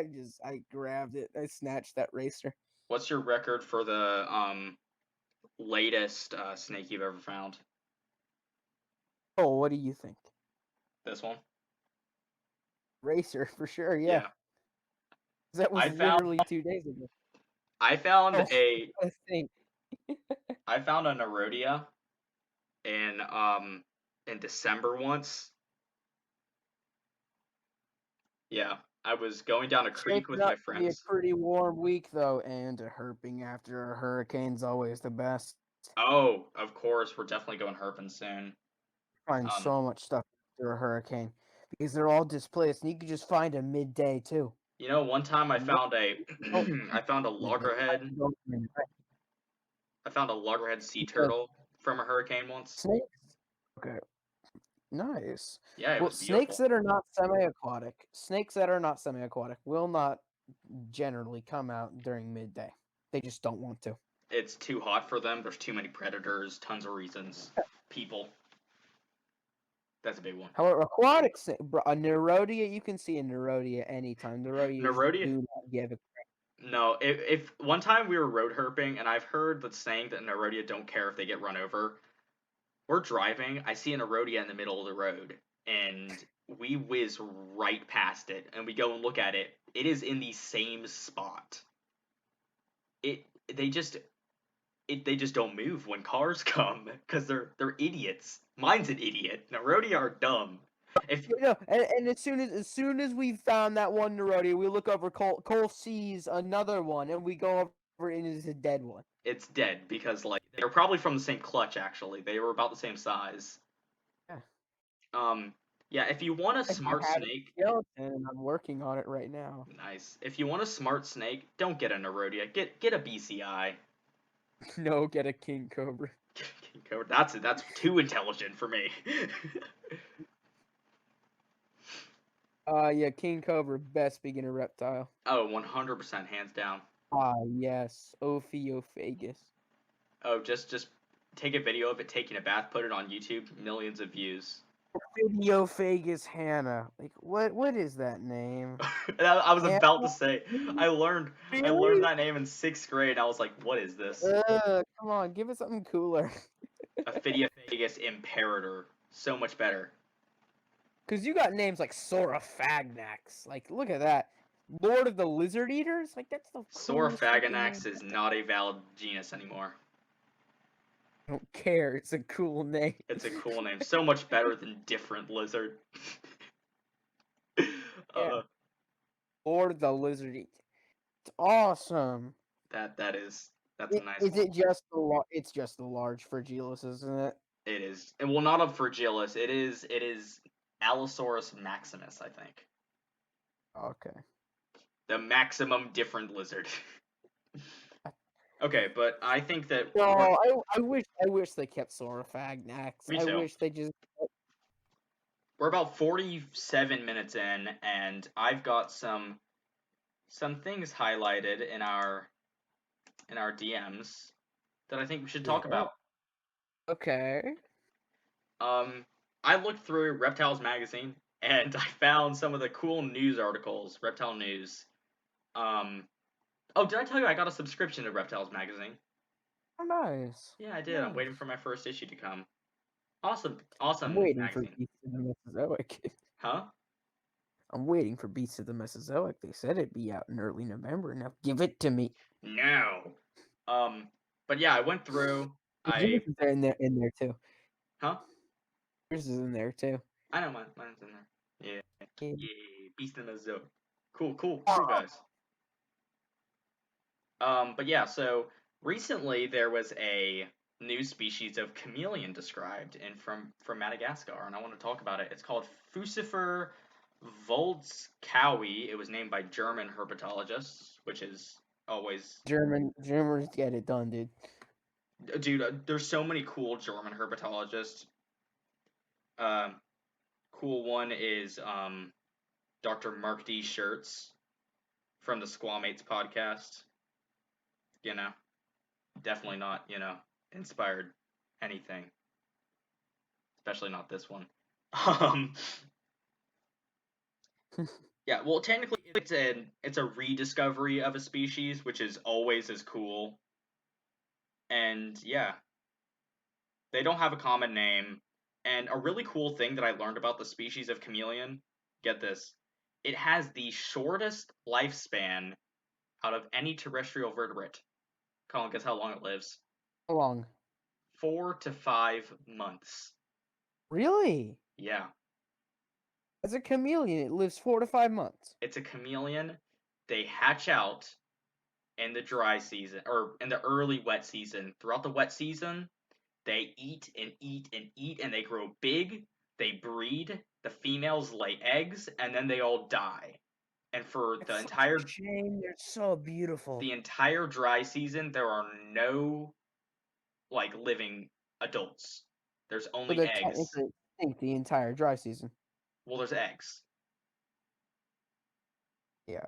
I grabbed it. I snatched that racer. What's your record for the latest snake you've ever found? Oh, what do you think? This one? Racer for sure. Yeah, Yeah. 'cause that was I found literally 2 days ago. I found Oh, I think. I found a Nerodia in December once. Yeah. I was going down a creek Shaping with my up to be a friends. pretty warm week though, and a herping after a hurricane's always the best. Oh, of course, we're definitely going herping soon. Find Um, so much stuff after a hurricane because they're all displaced, and you can just find them midday too. one time I And what found a you don't I found a midday, you have loggerhead. to go during the night I found a loggerhead sea because turtle from a hurricane once. snakes. Okay, nice. Yeah, it Well, was beautiful. snakes that are not semi-aquatic will not generally come out during midday. They just don't want to. It's too hot for them. There's too many predators, tons of reasons. People. That's a big one. However, aquatic a Nerodia, you can see a Nerodia anytime. Nerodias Nerodia? do not give a No. If one time we were road herping, and I've heard the saying that Nerodia don't care if they get run over. We're driving. I see an Nerodia in the middle of the road, and we whiz right past it, and we go and look at it. It is in the same spot. It they just they just don't move when cars come because they're idiots. Mine's an idiot. Nerodia are dumb. If No, and as soon as we found that one Nerodia, we look over. Cole sees another one, and we go over and it's a dead one. it's dead because like they're probably from the same clutch actually. They were about the same size. Yeah. Um yeah, if you want a I smart had a snake, skeleton, and I'm working on it right now. nice. If you want a smart snake, don't get a Nerodia. Get a BCI. No, get a king cobra. King Cobra. That's too intelligent for me. Yeah, king cobra, best beginner reptile. Oh, 100% hands down. Ah, yes, Ophiophagus. Oh, just take a video of it taking a bath, put it on YouTube, millions of views. Ophiophagus Hannah. Like, what is that name? I was Hannah? about to say I learned Really? that name in 6th grade. And I was like, what is this? Come on, give us something cooler. Ophidiophagus Imperator. So much better. Because you got names like Saurophagnax. Like, look at that. Lord of the Lizard Eaters? Like, that's the coolest freaking name. Saurophaganax is not a valid genus anymore. I don't care. It's a cool name. It's a cool name. So much better than different lizard. Yeah. Lord of the Lizard Eaters. It's awesome. that's a nice Is one. it just it's just the large Fragilis, isn't it? It is. Well, not a Fragilis. It is Allosaurus maximus, I think. Okay. The maximum different lizard. Okay, but I think that No, I wish they kept Saurophagnax. me I too. wish they just We're about 47 minutes in, and I've got some things highlighted in our DMs that I think we should talk yeah. about. Okay. I looked through Reptiles magazine and I found some of the cool news articles, Reptile News. Oh, did I tell you I got a subscription to Reptiles magazine? Oh, nice. Yeah, I did. I'm waiting Nice. for my first issue to come. Awesome, I'm awesome waiting for magazine. Beasts of the Mesozoic. Huh? I'm waiting for Beasts of the Mesozoic. They said it'd be out in early November. Now give it to me. No. But yeah, I went through. Yours is in there too. Huh? Yours is in there too. I know mine's in there. Yeah, Yeah. yeah. Beast in the Zoo. Cool Oh, guys. But yeah, so recently there was a new species of chameleon described from Madagascar, and I want to talk about it. It's called Fucifer voltskowi. It was named by German herpetologists, which is always Germans get it done, dude. dude. There's so many cool German herpetologists. Cool one is Dr. Mark D. Schurz from the Squamates podcast. You know, definitely not, inspired anything. Especially not this one. Um, yeah, well, technically, it's a rediscovery of a species, which is always as cool. And yeah, they don't have a common name. And a really cool thing that I learned about the species of chameleon, get this, it has the shortest lifespan out of any terrestrial vertebrate. Colin, guess how long it lives? How long? 4 to 5 months. Really? Yeah. As a chameleon, it lives 4 to 5 months. It's a chameleon. They hatch out in the dry season, or in the early wet season. Throughout the wet season, they eat and eat and eat, and they grow big. They breed. The females lay eggs, and then they all die. And for It's such a shame. They're so beautiful. the entire dry season, there are no like living adults. There's So only they're eggs. technically extinct the entire dry season. Well, there's eggs. Yeah.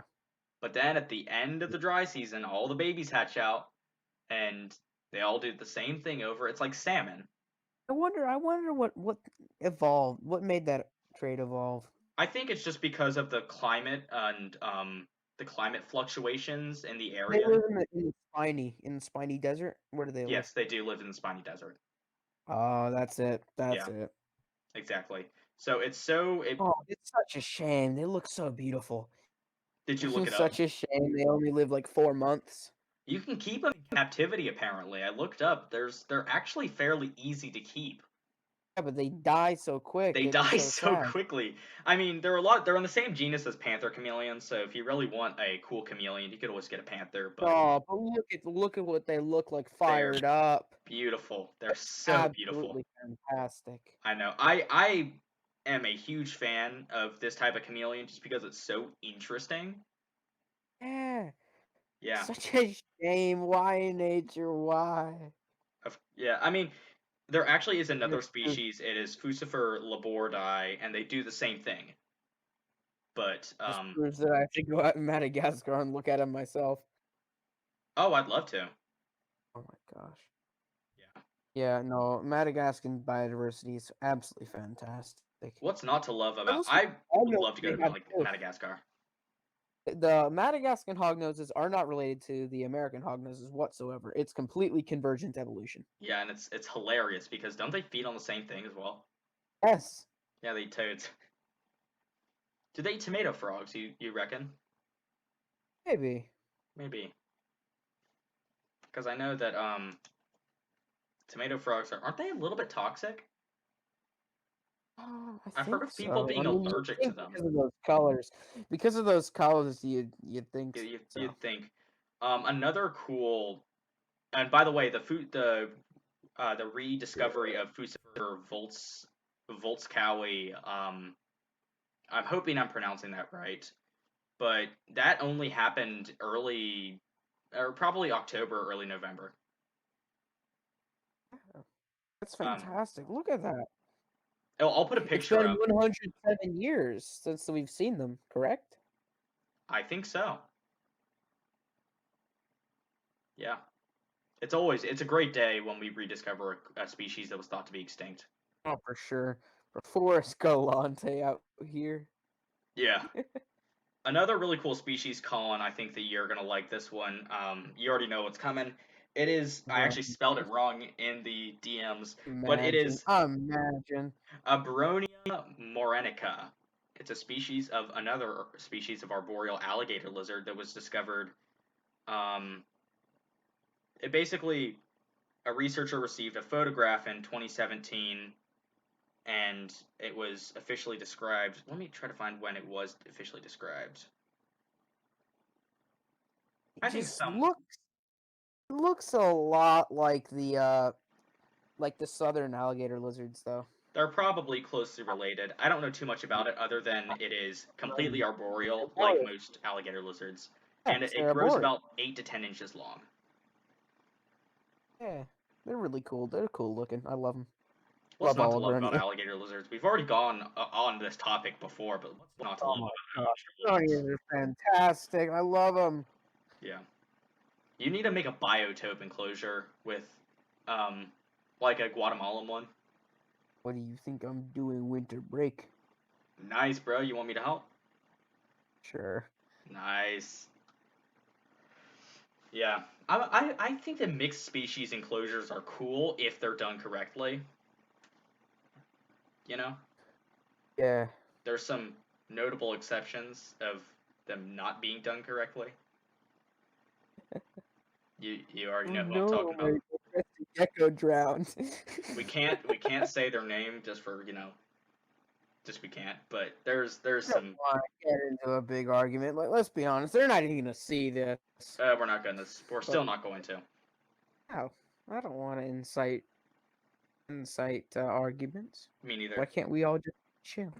But then at the end of the dry season, all the babies hatch out, and they all do the same thing over. It's like salmon. I wonder what evolved. What made that trait evolve? I think it's just because of the climate and the climate fluctuations in the They area. live in the spiny desert. Where do they live? Yes, they do live in the spiny desert. Oh, that's it. That's Yeah, it. exactly. So it's so it. Oh, it's such a shame. They look so beautiful. Did you look It's it up? such a shame they only live like 4 months. You can keep them in captivity. Apparently, I looked up. They're actually fairly easy to keep. Yeah, but they die so quick. They It'd be die so so sad. quickly. I mean, they're in the same genus as panther chameleons. So if you really want a cool chameleon, you could always get a panther. But Oh, but look at what they look like they're fired up. beautiful. They're so beautiful. Absolutely fantastic. I know. I am a huge fan of this type of chameleon just because it's so interesting. Yeah. Yeah. Such a shame. Why nature? Why? Yeah. I mean, there actually is And another it's true. species. It is Fucifer labordi, and they do the same thing. But Just proves that I have to go out in Madagascar and look at them myself. oh, I'd love to. Oh my gosh. Yeah. Yeah, no, Madagascar biodiversity is absolutely fantastic. What's not to love I about? listen, I I would know love to go they to have too. Madagascar. The Madagascan hognoses are not related to the American hognoses whatsoever. It's completely convergent evolution. Yeah, and it's hilarious because don't they feed on the same thing as well? Yes, Yeah, they eat toads. Do they eat tomato frogs? You reckon? maybe. Maybe. Because I know that tomato frogs aren't they a little bit toxic? I I've heard think of people so. I being mean, you'd allergic to think them. because of those colors. Because of those colors, you'd think so. You'd think. Another cool, and by the way, the rediscovery of Fusifer Voltskowy, I'm hoping I'm pronouncing that right, but that only happened early, or probably October, early November. That's Um, fantastic. Look at that. I'll put a It's picture been up. 107 years since we've seen them, correct? I think so. Yeah, it's a great day when we rediscover a species that was thought to be extinct. Oh, for sure. For Forrest Galante out here. Yeah. Another really cool species, Colin. I think that you're gonna like this one. You already know what's coming. It is. I Oh, actually spelled it wrong in the DMs, but it imagine. is Imagine. Abronia morenica. It's a species of another species of arboreal alligator lizard that was discovered. Um, it basically a researcher received a photograph in 2017, and it was officially described. Let me try to find when it was officially described. It I think just some. looks a lot like the southern alligator lizards though. They're probably closely related. I don't know too much about it other than it is completely arboreal, like most alligator lizards, and Yes, it they're grows arboreal. about 8 to 10 inches long. Yeah. They're really cool. They're cool looking. I love them. What's Love not to all love about Abronia. alligator lizards? We've already gone on this topic before, but what's not to Oh love my about gosh. alligator lizards? Abronias are fantastic. I love them. Yeah. You need to make a biotope enclosure with, um, like a Guatemalan one. What do you think I'm doing winter break? Nice, bro. You want me to help? Sure. Nice. Yeah. I think that mixed species enclosures are cool if they're done correctly. You know? Yeah. There's some notable exceptions of them not being done correctly. You already Oh know who I'm no, talking my about. domestic gecko drowned. We can't say their name just for, just we can't. But there's I don't some want to get into a big argument. Like, let's be honest, they're not even gonna see this. we're But still not going to. no, I don't want to incite arguments. Me neither. Why can't we all just chill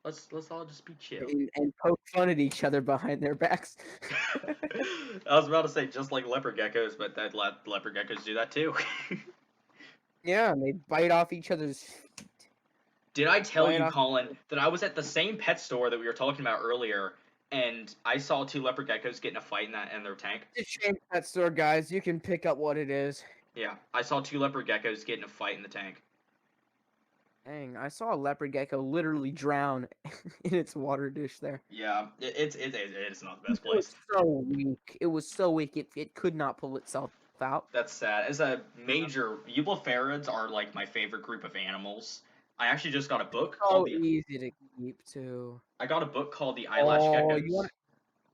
Let's all just be chill. and poke fun at each other behind their backs? I was about to say just like leopard geckos, but leopard geckos do that too. Yeah, and they bite off each other's feet. Did I tell Bite you, off Colin, that I was at the same pet store that we were talking about earlier, and I saw two leopard geckos get in a fight in their tank? It's a shame pet store, guys. You can pick up what it is. Yeah, I saw two leopard geckos get in a fight in the tank. Dang, I saw a leopard gecko literally drown in its water dish there. Yeah, it's not the It best was place. so weak. It was so weak. It could not pull itself out. That's sad. As a major, eublephaриds are like my favorite group of animals. I actually just got a book called So the. easy to keep too. I got a book called the eyelash Oh, geckos. want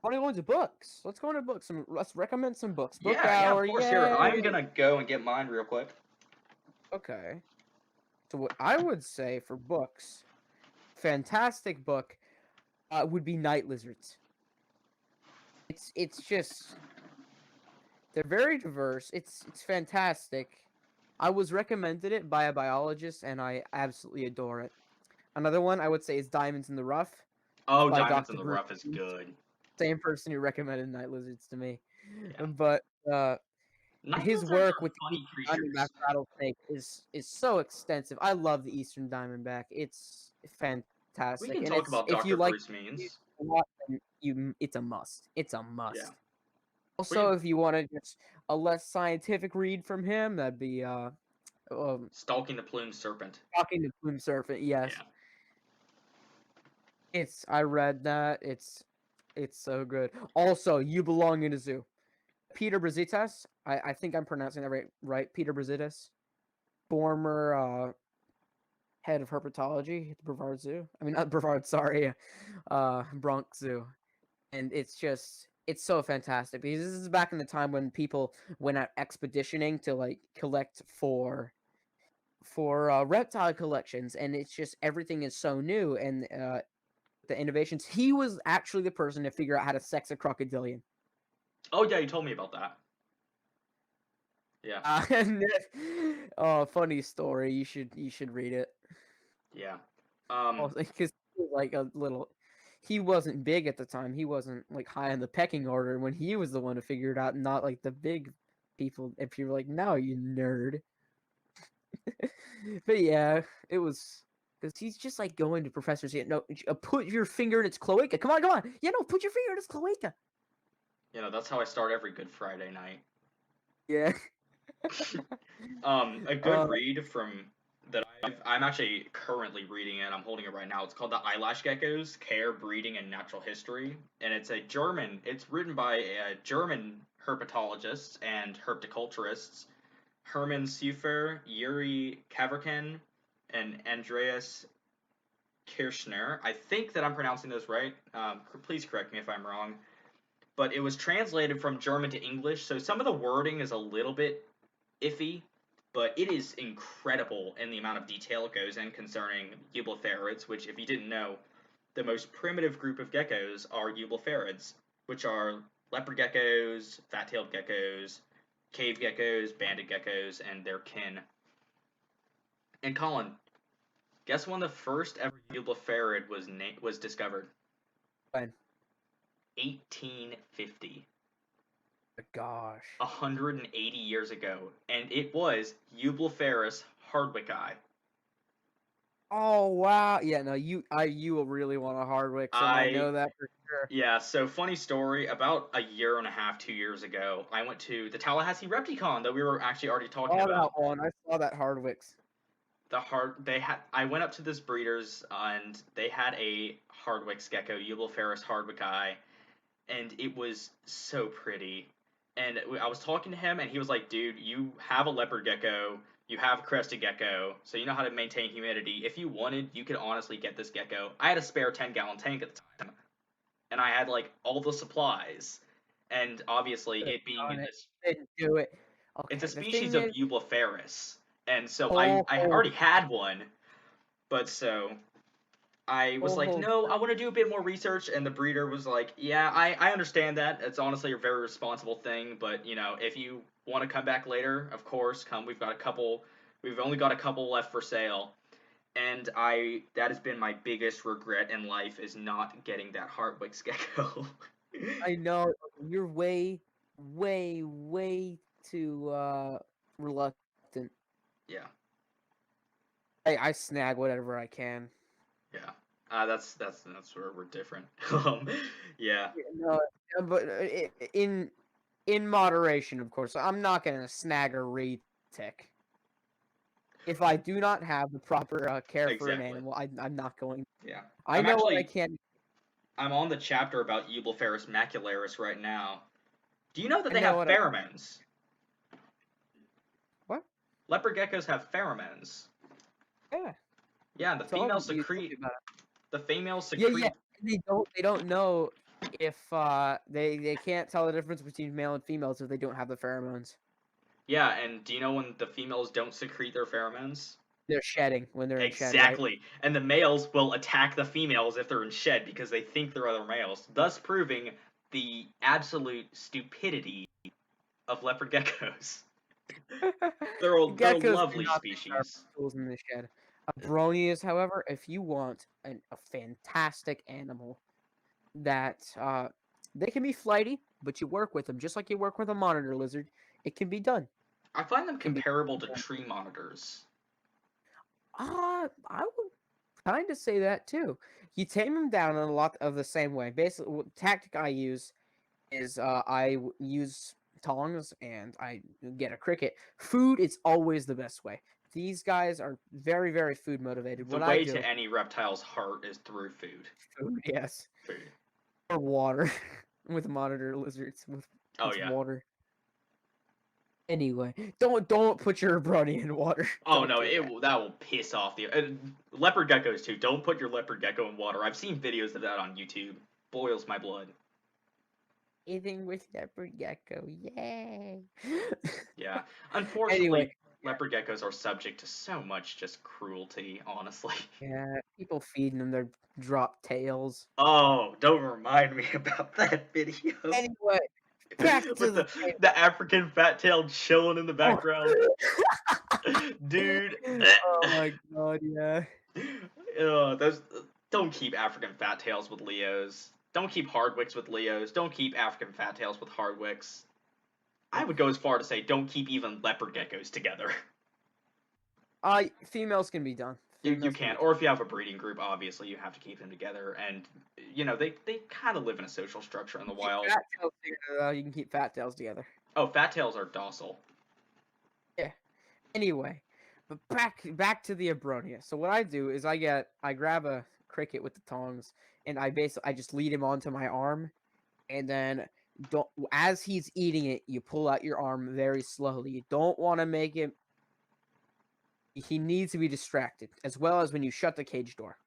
to go into books? Let's go into books. Let's recommend some books. Book Yeah, of hour, course. Here, I'm yay! gonna go and get mine real quick. Okay. So what I would say for books, fantastic book, would be Night Lizards. It's just they're very diverse. It's fantastic. I was recommended it by a biologist, and I absolutely adore it. Another one I would say is Diamonds in the Rough. It's Oh, by Diamonds in Dr. the Bruce. Rough is good. Same person who recommended Night Lizards to me. Yeah, But night his lizards work are with the funny Diamondback creatures. rattlesnake is so extensive. I love the Eastern Diamondback. It's We fantastic, can and talk it's about if you Dr. like Bruce Means. a lot, then it's a must. It's a Yeah, must. we Also, can. if you want to just a less scientific read from him, that'd be um, Stalking the Plumed Serpent. Talking to Plume Serpent. Yes, Yeah. I read that. It's so good. Also, You Belong in a Zoo. Peter Brazitas. I think I'm pronouncing that right. Peter Brazitas, former head of herpetology at the Brevard Zoo. I mean, not Brevard, sorry, Bronx Zoo. And it's so fantastic because this is back in the time when people went out expeditioning to like collect for reptile collections, and it's just everything is so new and the innovations. He was actually the person to figure out how to sex a crocodilian. Oh yeah, you told me about that. Yeah, And oh, funny story. You should read it. yeah. Oh, because like a little. He wasn't big at the time. He wasn't like high on the pecking order when he was the one to figure it out, not like the big people. If you're like, no, you nerd. But yeah, it was because he's just like going to professors. Yeah, no, put your finger in its cloaca. Come on, come on. Yeah, no, put your finger in its cloaca. That's how I start every Good Friday night. Yeah. A good uh, read from that I'm actually currently reading it. I'm holding it right now. It's called The Eyelash Geckos: Care, Breeding, and Natural History, and it's a German. It's written by a German herpetologists and herpetoculturists, Hermann Seufer, Yuri Kaverken, and Andreas Kirschner. I think that I'm pronouncing those right. Please correct me if I'm wrong. But it was translated from German to English, so some of the wording is a little bit iffy, but it is incredible in the amount of detail it goes in concerning eublephaриds, which, if you didn't know, the most primitive group of geckos are eublephaриds, which are leopard geckos, fat-tailed geckos, cave geckos, banded geckos, and their kin. And Colin, guess when the first ever eublepharid was discovered? when? 1850. Gosh. 180 years ago, and it was Eublepharis hardwicki. Oh wow. Yeah, no, you will really want a Hardwicks, and I I know that for sure. Yeah, so funny story. About a year and a half, 2 years ago, I went to the Tallahassee Repticon that we were actually already talking Saw that about. one. I saw that Hardwicks. I went up to this breeders and they had a Hardwicks gecko, Eublepharis hardwicki, and it was so pretty. And I was talking to him, and he was like, "Dude, you have a leopard gecko, you have a crested gecko, so you know how to maintain humidity. If you wanted, you could honestly get this gecko." I had a spare 10-gallon tank at the time, and I had like all the supplies. And obviously, Could've it being done in it. this, Didn't do it. it's a Okay, the species thing of is, Eublepharis, and so whole I whole already had one, but so I was whole like, whole. no, I want to do a bit more research. And the breeder was like, yeah, I understand that. It's honestly a very responsible thing. But, if you want to come back later, of course, come. We've only got a couple left for sale. And that has been my biggest regret in life is not getting that Hartwick's gecko. I know you're way too reluctant. Yeah, I snag whatever I can. yeah. That's where we're different. Yeah. Yeah, no, but in moderation, of course. I'm not gonna snag a retic. If I do not have the proper care for an Exactly. animal, I'm not going. Yeah. I know what I can. I'm on the chapter about Eublepharis macularis right now. Do you know that I they know have what I. pheromones? What? Leopard geckos have pheromones. Yeah. Yeah, the females You told me secrete. about it. The females Yeah, yeah. secrete. They don't know if they can't tell the difference between male and females if they don't have the pheromones. Yeah, and do you know when the females don't secrete their pheromones? They're shedding when they're in shed, right? Exactly. And the males will attack the females if they're in shed because they think they're other males, thus proving the absolute stupidity of leopard geckos. They're a Geckos do lovely not think there are species. tools in the shed. Abronias, however, if you want a fantastic animal that they can be flighty, but you work with them just like you work with a monitor lizard. It can be done. I find them Can be comparable to done. tree monitors. I would kind of say that too. You tame them down in a lot of the same way. Basically, what tactic I use is use tongs and I get a cricket. Food is always the best way. These guys are very, very food motivated. The What I way do, to any reptile's heart is through food. food, yes, Food. or water with monitor lizards with Oh it's yeah. water. Anyway, don't put your brony in water. Oh Don't no, do that. that will piss off the leopard geckos too. Don't put your leopard gecko in water. I've seen videos of that on YouTube. Boils my blood. Anything with leopard gecko, yay! Yeah. Anyway, Unfortunately, leopard geckos are subject to so much just cruelty, honestly. yeah, people feeding them their drop tails. Oh, don't remind me about that video. Anyway, back to With the the African fat tail chilling in the table. background. Dude. Oh my god, yeah. Those don't keep African fat tails with Leos. Don't keep Hardwicks with Leos. Don't keep African fat tails with Hardwicks. I would go as far to say don't keep even leopard geckos together. Females can be done. You Females can can, be or done. if you have a breeding group, obviously you have to keep them together, and they kind of live in a social structure in the Keep wild. fat tails together, though. You can keep fat tails together. Oh, fat tails are docile. Yeah. Anyway, but back to the Abronia. So what I do is I grab a cricket with the tongs and I just lead him onto my arm, and then don't as he's eating it, you pull out your arm very slowly. You don't want to make him. He needs to be distracted, as well as when you shut the cage door.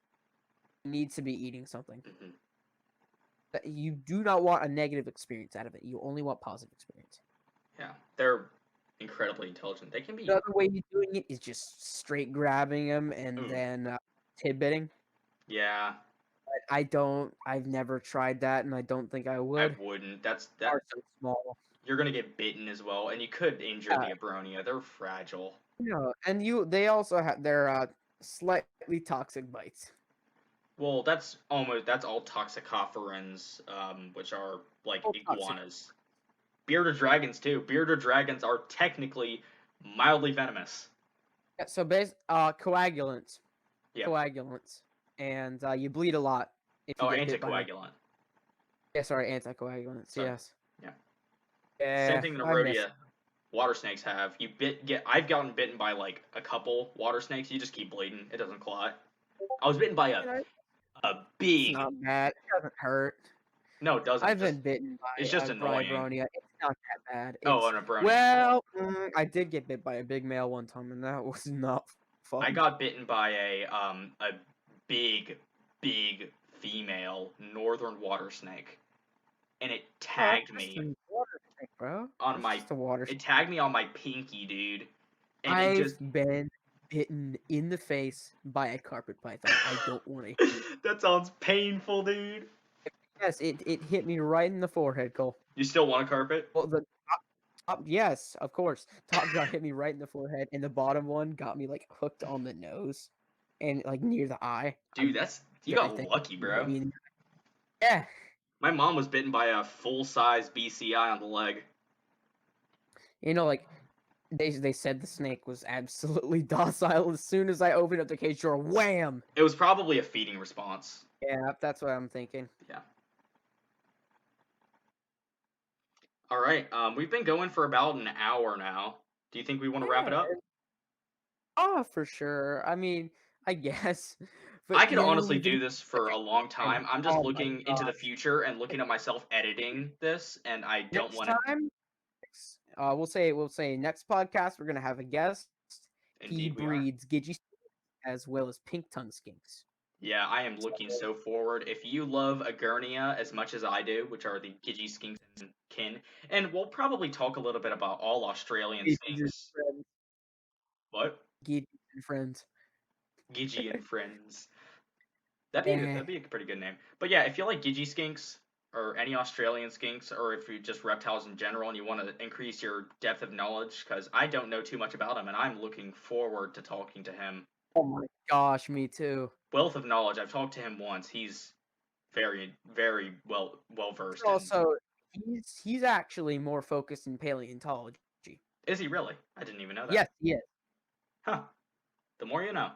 He needs to be eating something. Hmm. You do not want a negative experience out of it. You only want positive experience. Yeah, they're incredibly intelligent. They can be. The other way you're doing it is just straight grabbing him and Ooh, then tidbitting. yeah, I've never tried that, and I don't think I I would. wouldn't. That Are so small. you're gonna get bitten as well, and you could injure the Abronia. They're fragile. And they also have their slightly toxic bites. Well, that's all toxicophorans, which are like Oh, toxic. iguanas. Bearded dragons too. Bearded dragons are technically mildly venomous. Yeah, so coagulants, Yep. coagulants, and you bleed a lot if you Oh, get bit by them. anticoagulant. Yeah, sorry, anticoagulants. Sorry. Yes. Yeah. Same Yeah, thing in I miss. Erodia. Water snakes have. I've gotten bitten by like a couple water snakes. You just keep bleeding. It doesn't clot. I was bitten by You know, a it's big. not bad. It doesn't hurt. No, it doesn't. I've Just been bitten it's by just a annoying. Bribronia. It's not that bad. Oh, It's an Abronia. well, I did get bit by a big male one time, and that was not I fun. got bitten by a big big female northern water snake, and it Oh, that's tagged just me a water snake, bro. on It's my just a water it snake. tagged me on my pinky, dude, and it I've just been bitten in the face by a carpet python. I don't want to. that sounds painful, dude. Yes, it hit me right in the forehead, Cole. You still want a carpet? Well, the top, yes, of course. Top jaw hit me right in the forehead, and the bottom one got me like hooked on the nose and like near the eye. Dude, I'm you very got thankful lucky, you hit bro. me in the yeah. My mom was bitten by a full-size BCI on the leg. Like they said the snake was absolutely docile as soon as I opened up the cage door. Wham! It was probably a feeding response. Yeah, that's what I'm thinking. Yeah. All right. We've been going for about an hour now. Do you think we want to wrap it Yeah, up? Oh, for sure. I mean, I guess, but I could the honestly only do video this I for a long can, time. I'm just oh my looking into the gosh. future and looking at myself editing this, and I don't Next want to. time, we'll say next podcast we're gonna have a guest. He Indeed, we are. breeds Gidgee as well as pink tongue skinks. Yeah, I am looking so forward. If you love Agurnia as much as I do, which are the Gidgee skinks and kin, and we'll probably talk a little bit about all Australian Gidgees and skinks. friends. What? Gidgees and friends. Gidgee and friends. That'd Eh, be a pretty good name. But yeah, if you like Gidgee skinks or any Australian skinks, or if you just reptiles in general and you want to increase your depth of knowledge, because I don't know too much about him, and I'm looking forward to talking to him. oh my gosh, me too. Wealth of knowledge. I've talked to him once. He's very, very well versed in. Also, he's actually more focused in paleontology. Is he really? I didn't even know that. Yes, he is. Huh. The more you know.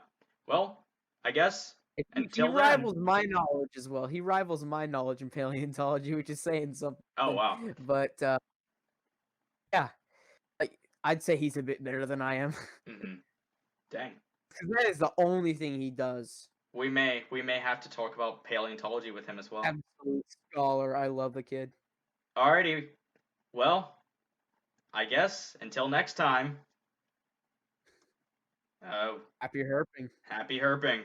Well, I guess He until then. rivals my knowledge as well. He rivals my knowledge in paleontology, which is saying Oh something. wow. But yeah, I'd say he's a bit better than I am. Mm-hmm. Dang. Because that is the only thing he does. We may have to talk about paleontology with him as well. Absolute scholar. I love the kid. Alrighty. Well, I guess until next time. Oh, Happy herping. happy herping.